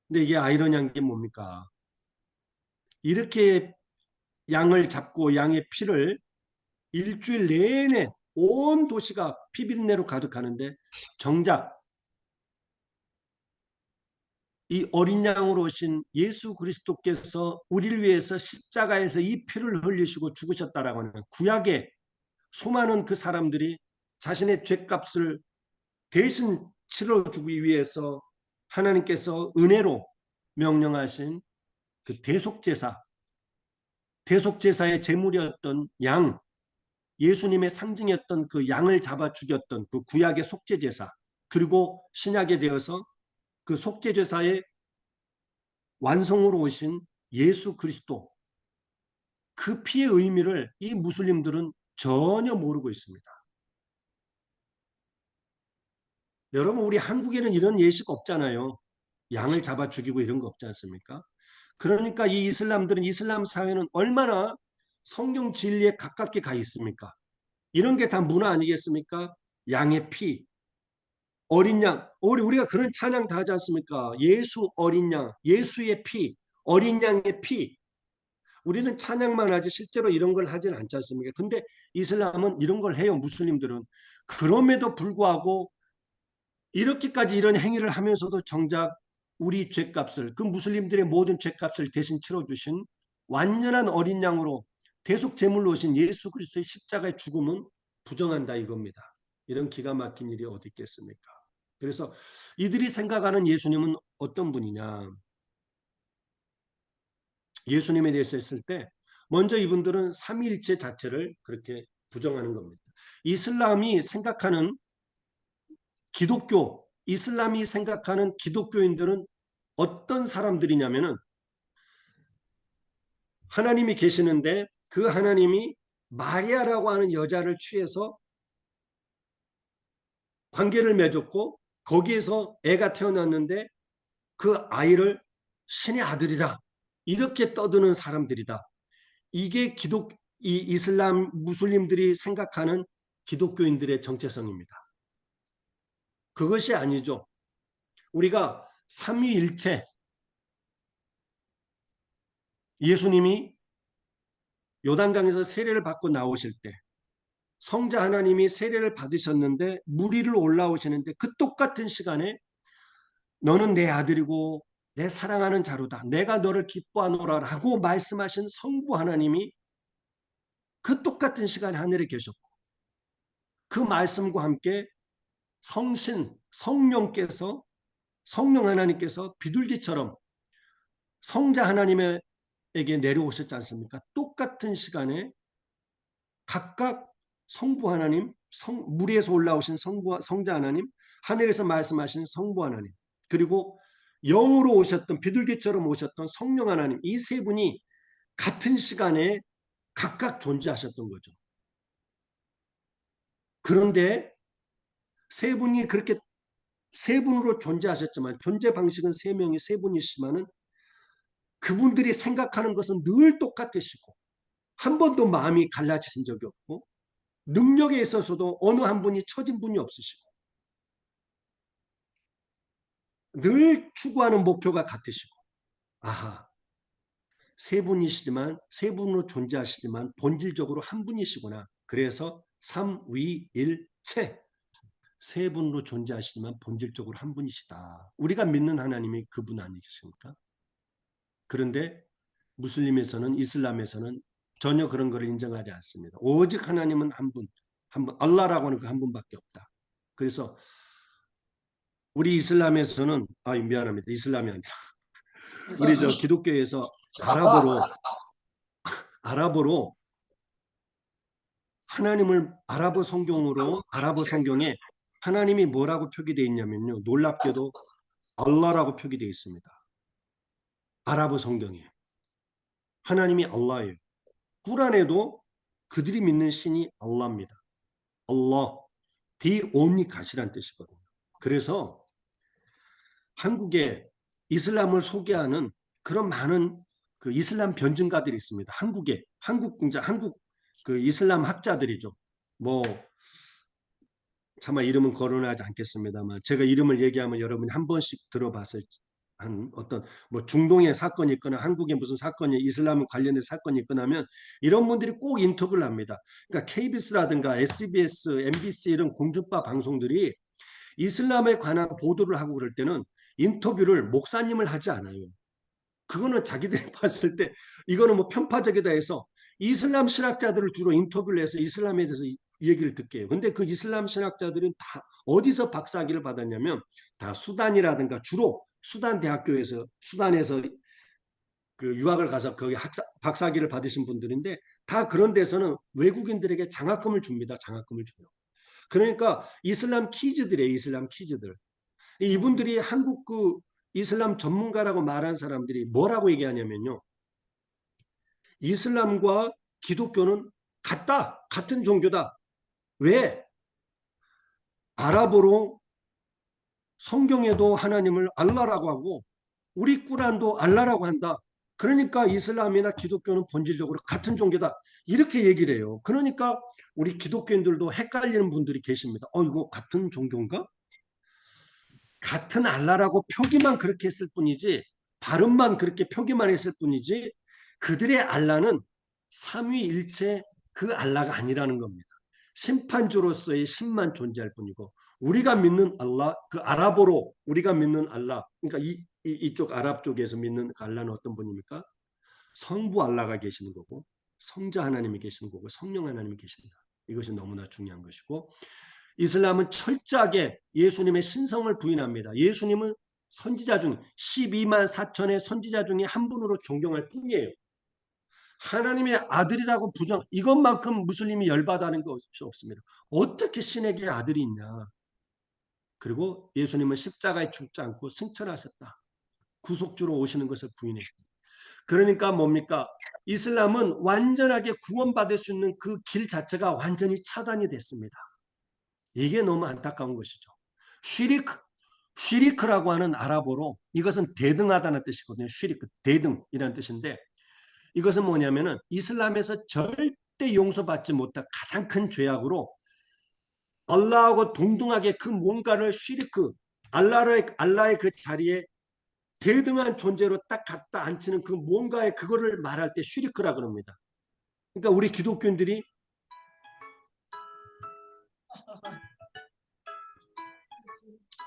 근데 이게 아이러니한 게 뭡니까? 이렇게 양을 잡고 양의 피를 일주일 내내 온 도시가 피비린내로 가득하는데 정작 이 어린 양으로 오신 예수 그리스도께서 우리를 위해서 십자가에서 이 피를 흘리시고 죽으셨다라고 하는 구약의 수많은 그 사람들이 자신의 죄값을 대신 치러주기 위해서 하나님께서 은혜로 명령하신 그 대속제사의 제물이었던 양, 예수님의 상징이었던 그 양을 잡아 죽였던 그 구약의 속죄제사, 그리고 신약에 되어서 그 속죄제사의 완성으로 오신 예수 그리스도, 그 피의 의미를 이 무슬림들은 전혀 모르고 있습니다. 여러분, 우리 한국에는 이런 예식 없잖아요. 양을 잡아 죽이고 이런 거 없지 않습니까? 그러니까 이 이슬람들은, 이슬람 사회는 얼마나 성경 진리에 가깝게 가 있습니까? 이런 게 다 문화 아니겠습니까? 양의 피, 어린 양, 우리가 그런 찬양 다 하지 않습니까? 예수 어린 양, 예수의 피, 어린 양의 피. 우리는 찬양만 하지 실제로 이런 걸 하지는 않지 않습니까? 근데 이슬람은 이런 걸 해요, 무슬림들은. 그럼에도 불구하고 이렇게까지 이런 행위를 하면서도 정작 우리 죄값을, 그 무슬림들의 모든 죄값을 대신 치러주신 완전한 어린 양으로 대속 제물로 오신 예수 그리스도의 십자가의 죽음은 부정한다 이겁니다. 이런 기가 막힌 일이 어디 있겠습니까? 그래서 이들이 생각하는 예수님은 어떤 분이냐? 예수님에 대해서 했을 때 먼저 이분들은 삼위일체 자체를 그렇게 부정하는 겁니다. 이슬람이 생각하는 기독교, 이슬람이 생각하는 기독교인들은 어떤 사람들이냐면은 하나님이 계시는데 그 하나님이 마리아라고 하는 여자를 취해서 관계를 맺었고 거기에서 애가 태어났는데 그 아이를 신의 아들이라 이렇게 떠드는 사람들이다. 이게 이 이슬람 무슬림들이 생각하는 기독교인들의 정체성입니다. 그것이 아니죠. 우리가 삼위일체 예수님이 요단강에서 세례를 받고 나오실 때 성자 하나님이 세례를 받으셨는데 물 위를 올라오시는데 그 똑같은 시간에 너는 내 아들이고 내 사랑하는 자로다. 내가 너를 기뻐하노라 라고 말씀하신 성부 하나님이 그 똑같은 시간에 하늘에 계셨고 그 말씀과 함께 성령께서 성령 하나님께서 비둘기처럼 성자 하나님에게 내려오셨지 않습니까? 똑같은 시간에 각각 성부 하나님, 물 위에서 올라오신 성자 하나님, 하늘에서 말씀하신 성부 하나님, 그리고 영으로 오셨던 비둘기처럼 오셨던 성령 하나님 이 세 분이 같은 시간에 각각 존재하셨던 거죠. 그런데 세 분이 그렇게 세 분으로 존재하셨지만 존재 방식은 세 명이 세 분이시지만은 그분들이 생각하는 것은 늘 똑같으시고 한 번도 마음이 갈라지신 적이 없고 능력에 있어서도 어느 한 분이 처진 분이 없으시고 늘 추구하는 목표가 같으시고 아하 세 분이시지만 세 분으로 존재하시지만 본질적으로 한 분이시구나. 그래서 삼위일체 세 분으로 존재하시지만 본질적으로 한 분이시다. 우리가 믿는 하나님이 그분 아니겠습니까? 그런데 무슬림에서는 이슬람에서는 전혀 그런 것을 인정하지 않습니다. 오직 하나님은 한 분, 알라라고 하는 그 한 분밖에 없다. 그래서 우리 이슬람에서는 미안합니다. 이슬람이 아니라 우리 저 기독교에서 아랍어로 하나님을 아랍어 성경에 하나님이 뭐라고 표기되어 있냐면요. 놀랍게도 알라라고 표기되어 있습니다. 아랍어 성경에 하나님이 알라예요. 꾸란에도 그들이 믿는 신이 알라입니다. 알라, the only God이란 뜻이거든요. 그래서 한국에 이슬람을 소개하는 그런 많은 그 이슬람 변증가들이 있습니다. 한국 그 이슬람 학자들이죠. 뭐 차마 이름은 거론하지 않겠습니다만 제가 이름을 얘기하면 여러분이 한 번씩 들어봤을 한 어떤 뭐 중동의 사건이 있거나 한국에 무슨 사건이 이슬람 관련된 사건이 있거나 하면 이런 분들이 꼭 인터뷰를 합니다. 그러니까 KBS라든가 SBS, MBC 이런 공중파 방송들이 이슬람에 관한 보도를 하고 그럴 때는 인터뷰를 목사님을 하지 않아요. 그거는 자기들이 봤을 때 이거는 뭐 편파적이다 해서 이슬람 신학자들을 주로 인터뷰를 해서 이슬람에 대해서 얘기를 듣게 해요. 근데 그 이슬람 신학자들은 다 어디서 박사학위를 받았냐면 다 수단이라든가 주로 수단에서 그 유학을 가서 거기 박사학위를 받으신 분들인데 다 그런 데서는 외국인들에게 장학금을 줍니다. 장학금을 줘요. 그러니까 이슬람 퀴즈들이에요. 이슬람 퀴즈들. 이분들이 한국 그 이슬람 전문가라고 말하는 사람들이 뭐라고 얘기하냐면요. 이슬람과 기독교는 같은 종교다. 왜? 아랍어로 성경에도 하나님을 알라라고 하고 우리 꾸란도 알라라고 한다. 그러니까 이슬람이나 기독교는 본질적으로 같은 종교다. 이렇게 얘기를 해요. 그러니까 우리 기독교인들도 헷갈리는 분들이 계십니다. 이거 같은 종교인가? 같은 알라라고 표기만 그렇게 했을 뿐이지 발음만 그렇게 표기만 했을 뿐이지 그들의 알라는 삼위일체 그 알라가 아니라는 겁니다. 심판주로서의 신만 존재할 뿐이고 우리가 믿는 알라 그 아랍어로 우리가 믿는 알라 그러니까 이쪽 아랍 쪽에서 믿는 그 알라는 어떤 분입니까? 성부 알라가 계시는 거고 성자 하나님이 계시는 거고 성령 하나님이 계신다. 이것이 너무나 중요한 것이고, 이슬람은 철저하게 예수님의 신성을 부인합니다. 예수님은 선지자 중 12만 4천의 선지자 중에 한 분으로 존경할 뿐이에요. 하나님의 아들이라고 부정, 이것만큼 무슬림이 열받아하는 것이 없습니다. 어떻게 신에게 아들이 있냐. 그리고 예수님은 십자가에 죽지 않고 승천하셨다. 구속주로 오시는 것을 부인해. 그러니까 뭡니까? 이슬람은 완전하게 구원받을 수 있는 그 길 자체가 완전히 차단이 됐습니다. 이게 너무 안타까운 것이죠. 쉬리크라고 하는 아랍어로 이것은 대등하다는 뜻이거든요. 쉬리크, 대등이라는 뜻인데 이것은 뭐냐면은 이슬람에서 절대 용서받지 못할 가장 큰 죄악으로 알라하고 동등하게 그 뭔가를 쉬리크, 알라의 그 자리에 대등한 존재로 딱 갖다 앉히는 그 뭔가의 그거를 말할 때 쉬리크라 그럽니다. 그러니까 우리 기독교인들이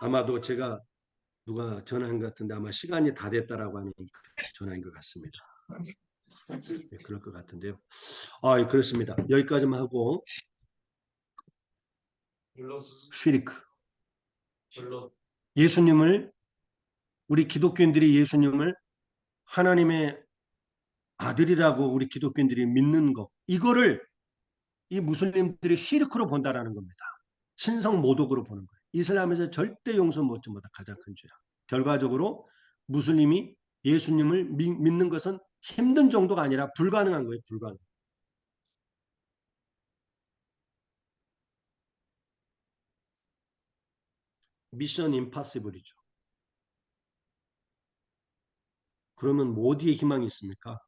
아마도 제가 누가 전화한 것 같은데 아마 시간이 다 됐다라고 하는 전화인 것 같습니다. 네, 그럴 것 같은데요. 아, 그렇습니다. 여기까지만 하고 쉬리크. 예수님을 우리 기독교인들이 예수님을 하나님의 아들이라고 우리 기독교인들이 믿는 것 이거를 이 무슬림들이 쉬리크로 본다라는 겁니다. 신성 모독으로 보는 거예요. 이슬람에서 절대 용서 못지 못한 가장 큰 죄야. 결과적으로 무슬림이 예수님을 믿는 것은 힘든 정도가 아니라 불가능한 거예요. 불가능. 미션 임파서블이죠. 그러면 뭐 어디에 희망이 있습니까?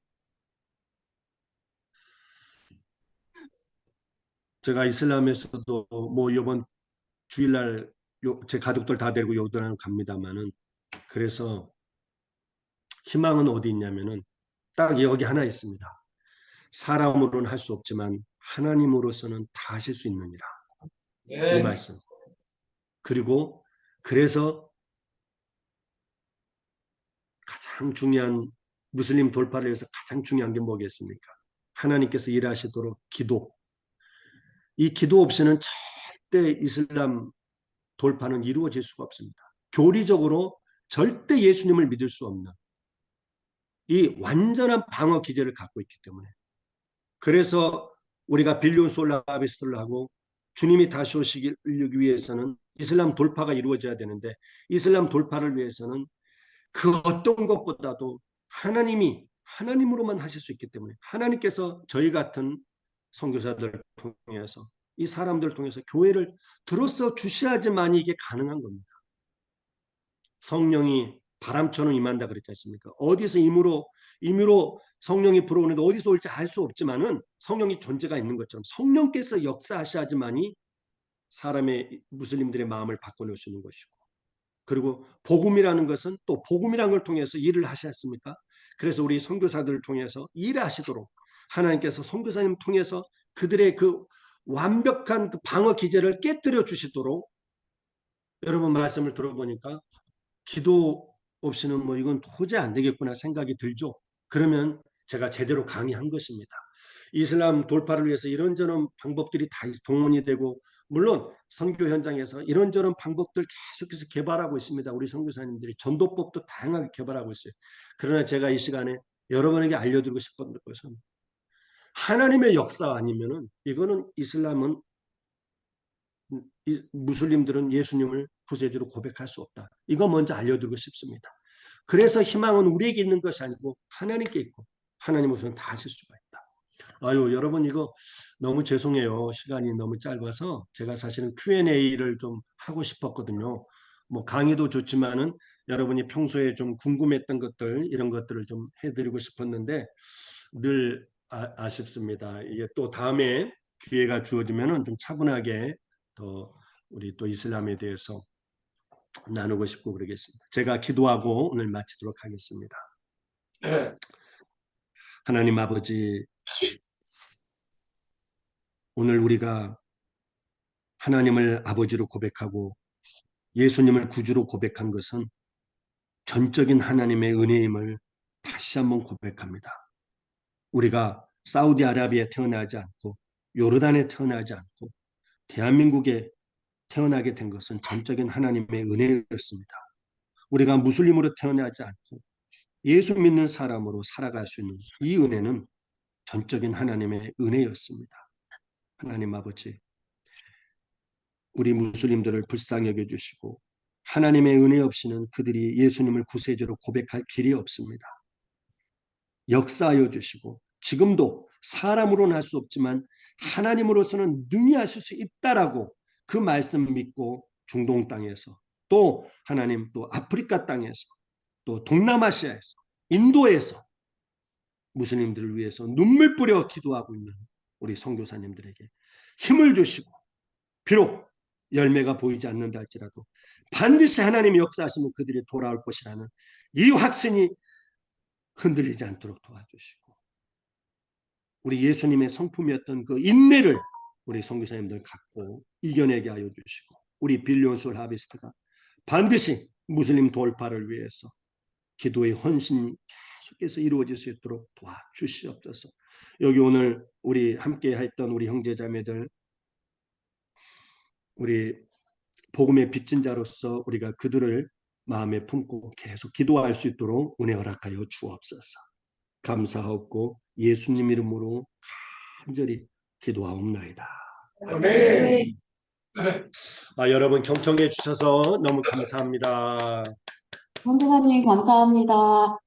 제가 이슬람에서도 뭐 이번 주일날 제 가족들 다 데리고 요르단 갑니다만은 그래서 희망은 어디 있냐면은 딱 여기 하나 있습니다. 사람으로는 할 수 없지만 하나님으로서는 다 하실 수 있느니라. 이 말씀. 그리고 그래서 가장 중요한 무슬림 돌파를 위해서 가장 중요한 게 뭐겠습니까? 하나님께서 일하시도록 기도. 이 기도 없이는 절대 이슬람 돌파는 이루어질 수가 없습니다. 교리적으로 절대 예수님을 믿을 수 없는 이 완전한 방어 기제를 갖고 있기 때문에 그래서 우리가 빌리온 솔라 아비스트를 하고 주님이 다시 오시기 위해서는 이슬람 돌파가 이루어져야 되는데 이슬람 돌파를 위해서는 그 어떤 것보다도 하나님으로만 하실 수 있기 때문에 하나님께서 저희 같은 선교사들 통해서 이 사람들 통해서 교회를 들어서 주셔야지만 이게 가능한 겁니다. 성령이 바람처럼 임한다 그랬지 않습니까? 어디서 임으로 성령이 불어오는데 어디서 올지 알 수 없지만은 성령이 존재가 있는 것처럼 성령께서 역사하셔야지만이 사람의 무슬림들의 마음을 바꿔놓을 수 있는 것이고 그리고 복음이라는 것은 또 복음이라는 걸 통해서 일을 하시지 않습니까? 그래서 우리 선교사들을 통해서 일을 하시도록 하나님께서 선교사님 통해서 그들의 그 완벽한 그 방어 기제를 깨뜨려 주시도록 여러분 말씀을 들어보니까 기도 없이는 뭐 이건 도저히 안 되겠구나 생각이 들죠. 그러면 제가 제대로 강의한 것입니다. 이슬람 돌파를 위해서 이런저런 방법들이 다 동원이 되고 물론 선교 현장에서 이런저런 방법들 계속해서 개발하고 있습니다. 우리 선교사님들이 전도법도 다양하게 개발하고 있어요. 그러나 제가 이 시간에 여러분에게 알려드리고 싶은 것은 하나님의 역사 아니면은 이거는 이슬람은 무슬림들은 예수님을 구세주로 고백할 수 없다. 이거 먼저 알려드리고 싶습니다. 그래서 희망은 우리에게 있는 것이 아니고 하나님께 있고 하나님은 우선 다 하실 수가 있다. 아유 여러분 이거 너무 죄송해요. 시간이 너무 짧아서 제가 사실은 Q&A를 좀 하고 싶었거든요. 뭐 강의도 좋지만은 여러분이 평소에 좀 궁금했던 것들 이런 것들을 좀 해드리고 싶었는데 늘 아쉽습니다. 이게 또 다음에 기회가 주어지면은 좀 차분하게 더 우리 또 이슬람에 대해서 나누고 싶고 그러겠습니다. 제가 기도하고 오늘 마치도록 하겠습니다. 네. 하나님 아버지, 오늘 우리가 하나님을 아버지로 고백하고 예수님을 구주로 고백한 것은 전적인 하나님의 은혜임을 다시 한번 고백합니다. 우리가 사우디아라비아에 태어나지 않고 요르단에 태어나지 않고 대한민국에 태어나게 된 것은 전적인 하나님의 은혜였습니다. 우리가 무슬림으로 태어나지 않고 예수 믿는 사람으로 살아갈 수 있는 이 은혜는 전적인 하나님의 은혜였습니다. 하나님 아버지, 우리 무슬림들을 불쌍히 여겨주시고 하나님의 은혜 없이는 그들이 예수님을 구세주로 고백할 길이 없습니다. 역사하여 주시고 지금도 사람으로는 할 수 없지만 하나님으로서는 능히 하실 수 있다라고 그 말씀 믿고 중동 땅에서 또 하나님 또 아프리카 땅에서 또 동남아시아에서 인도에서 무슬림들을 위해서 눈물 뿌려 기도하고 있는 우리 선교사님들에게 힘을 주시고 비록 열매가 보이지 않는다 할지라도 반드시 하나님이 역사하시면 그들이 돌아올 것이라는 이 확신이 흔들리지 않도록 도와주시고 우리 예수님의 성품이었던 그 인내를 우리 선교사님들 갖고 이겨내게 하여 주시고 우리 빌리온솔 하비스트가 반드시 무슬림 돌파를 위해서 기도의 헌신이 계속해서 이루어질 수 있도록 도와주시옵소서. 여기 오늘 우리 함께 했던 우리 형제자매들 우리 복음의 빚진 자로서 우리가 그들을 마음에 품고 계속 기도할 수 있도록 은혜 허락하여 주옵소서. 감사하옵고 예수님 이름으로 간절히 기도하옵나이다. 아멘. 여러분 경청해 주셔서 너무 감사합니다. 선교사님 감사합니다.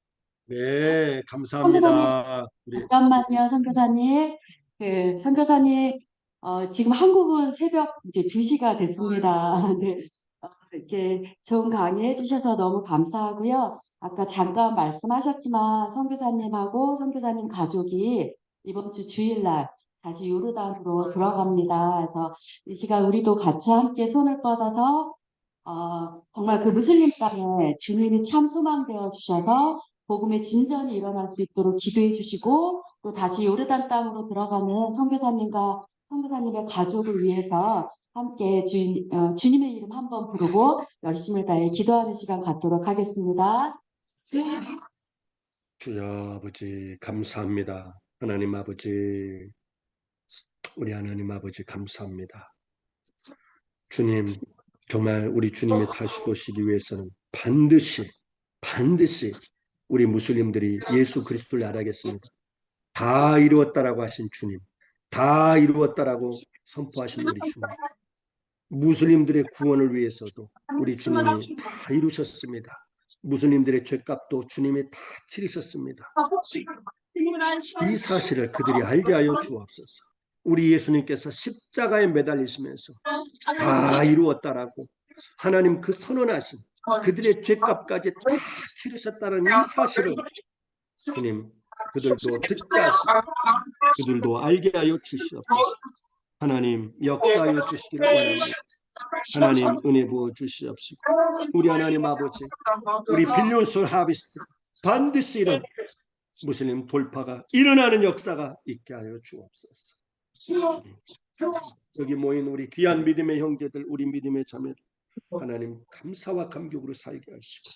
네, 선교사님 감사합니다. 우리 잠깐만요, 선교사님. 선교사님 지금 한국은 새벽 이제 2시가 됐습니다. 네. 이렇게 좋은 강의 해주셔서 너무 감사하고요. 아까 잠깐 말씀하셨지만 선교사님하고 선교사님 가족이 이번 주 주일날 다시 요르단으로 들어갑니다. 그래서 이 시간 우리도 같이 함께 손을 뻗어서 정말 그 무슬림 땅에 주님이 참 소망되어 주셔서 복음의 진전이 일어날 수 있도록 기도해 주시고 또 다시 요르단 땅으로 들어가는 선교사님과 선교사님의 가족을 위해서 함께 주님의 이름 한번 부르고 열심을 다해 기도하는 시간 갖도록 하겠습니다. 주여 아버지 감사합니다. 하나님 아버지 우리 하나님 아버지 감사합니다. 주님 정말 우리 주님이 다시 오시기 위해서는 반드시 우리 무슬림들이 예수 그리스도를 알아야겠습니다. 다 이루었다라고 하신 주님, 다 이루었다라고 선포하신 우리 주님, 무슬림들의 구원을 위해서도 우리 주님이 다 이루셨습니다. 무슬림들의 죄값도 주님이 다 치르셨습니다. 이 사실을 그들이 알게 하여 주옵소서. 우리 예수님께서 십자가에 매달리시면서 다 이루었다라고 하나님 그 선언하신 그들의 죄값까지 다 치르셨다는 이 사실을 주님 그들도 듣게 하시고 그들도 알게 하여 주시옵소서. 하나님 역사하여 주시기를 원합니다. 하나님 은혜 부어 주시옵시고 우리 하나님 아버지 우리 빌리온솔 하비스트 반드시 이런 무슬림 돌파가 일어나는 역사가 있게 하여 주옵소서. 여기 모인 우리 귀한 믿음의 형제들 우리 믿음의 자매들 하나님 감사와 감격으로 살게 하시고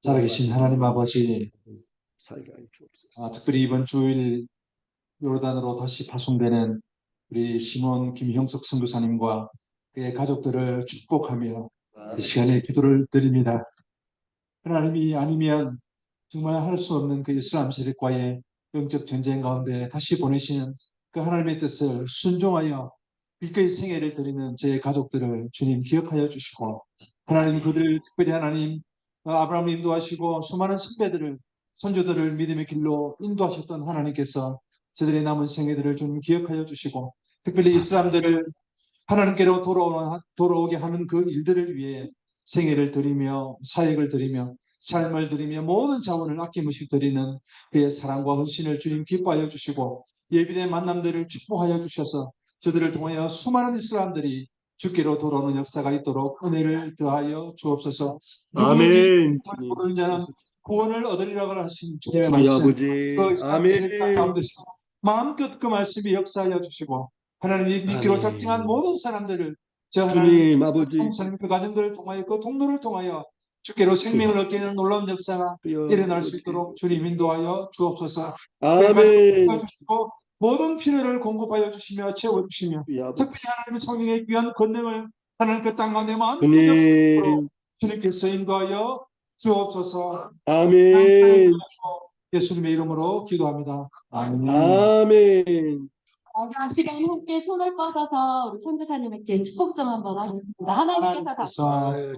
살아계신 하나님 아버지, 살게 하여 주옵소서. 특별히 이번 주일 요르단으로 다시 파송되는 우리 시몬 김형석 선교사님과 그의 가족들을 축복하며 이 시간에 기도를 드립니다. 하나님이 아니면 정말 할 수 없는 그 이슬람 세력과의 영적 전쟁 가운데 다시 보내시는 그 하나님의 뜻을 순종하여 기꺼이 생애를 드리는 제 가족들을 주님 기억하여 주시고 하나님 그들 특별히 하나님 아브라함을 인도하시고 수많은 선배들을 선조들을 믿음의 길로 인도하셨던 하나님께서 저들의 남은 생애들을 좀 기억하여 주시고 특별히 이 사람들을 하나님께로 돌아오게 하는 그 일들을 위해 생애를 드리며 사역을 드리며 삶을 드리며 모든 자원을 아낌없이 드리는 그의 사랑과 헌신을 주님 기뻐하여 주시고 예비된 만남들을 축복하여 주셔서 저들을 통하여 수많은 사람들이 주께로 돌아오는 역사가 있도록 은혜를 더하여 주옵소서. 아멘. 모르는 자는 구원을 얻으리라고 하신 주님의 주여 말씀 아버지 그 아멘. 가운데 마음껏 그 말씀이 역사하여 주시고 하나님이 믿기로 아멘. 작정한 모든 사람들을 저 하나님 주님 아버지 그 가정들을 통하여 그 통로를 통하여 주께로 생명을 얻게 하는 놀라운 역사가 주여 일어날 수 아버지. 있도록 주님 인도하여 주옵소서. 아멘. 주시고 모든 필요를 공급하여 주시며 채워주시며 특별히 하나님의 성령의 귀한 권능을 하나님 그 땅 가운데 많은 주님, 주님께서 인도하여 주옵소서. 아멘, 예수님의 이름으로 기도합니다. 아멘. 아멘. 이 시간 함께 손을 뻗어서 우리 선교사님에게 축복성 한번 하겠습니다. 하나님께서 다 아유,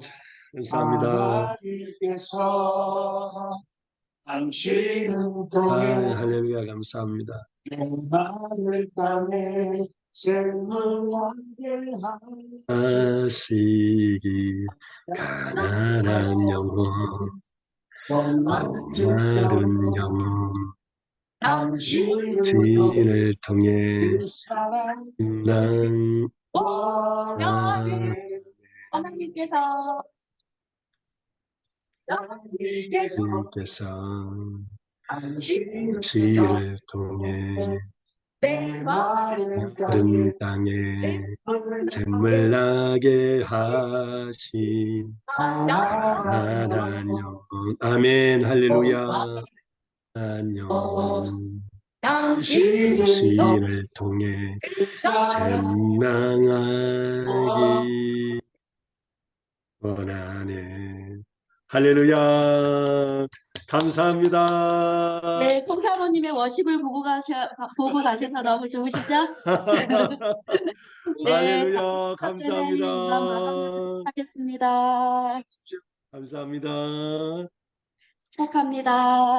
감사합니다. 하나님께서 당신을 아유, 통해 할렐루야, 감사합니다. 나를 땅에 생물하게 하시기 가난한 영혼, 마른 영혼, 당신을 통해 난 하나님께서 주님께서 당신을 통해 마른 땅에 샘물 나게 하신 가난한 영혼. 아멘, 할렐루야. 가난한 영혼, 당신을 통해 샘나가기 원하네. 할렐루야. 감사합니다. 네, 송사모님의 워십을 보고 가셔서 너무 좋으시죠? 네, 할렐루야. 답변을 이만 마감하도록 감사합니다. 하겠습니다. 감사합니다. 축복합니다.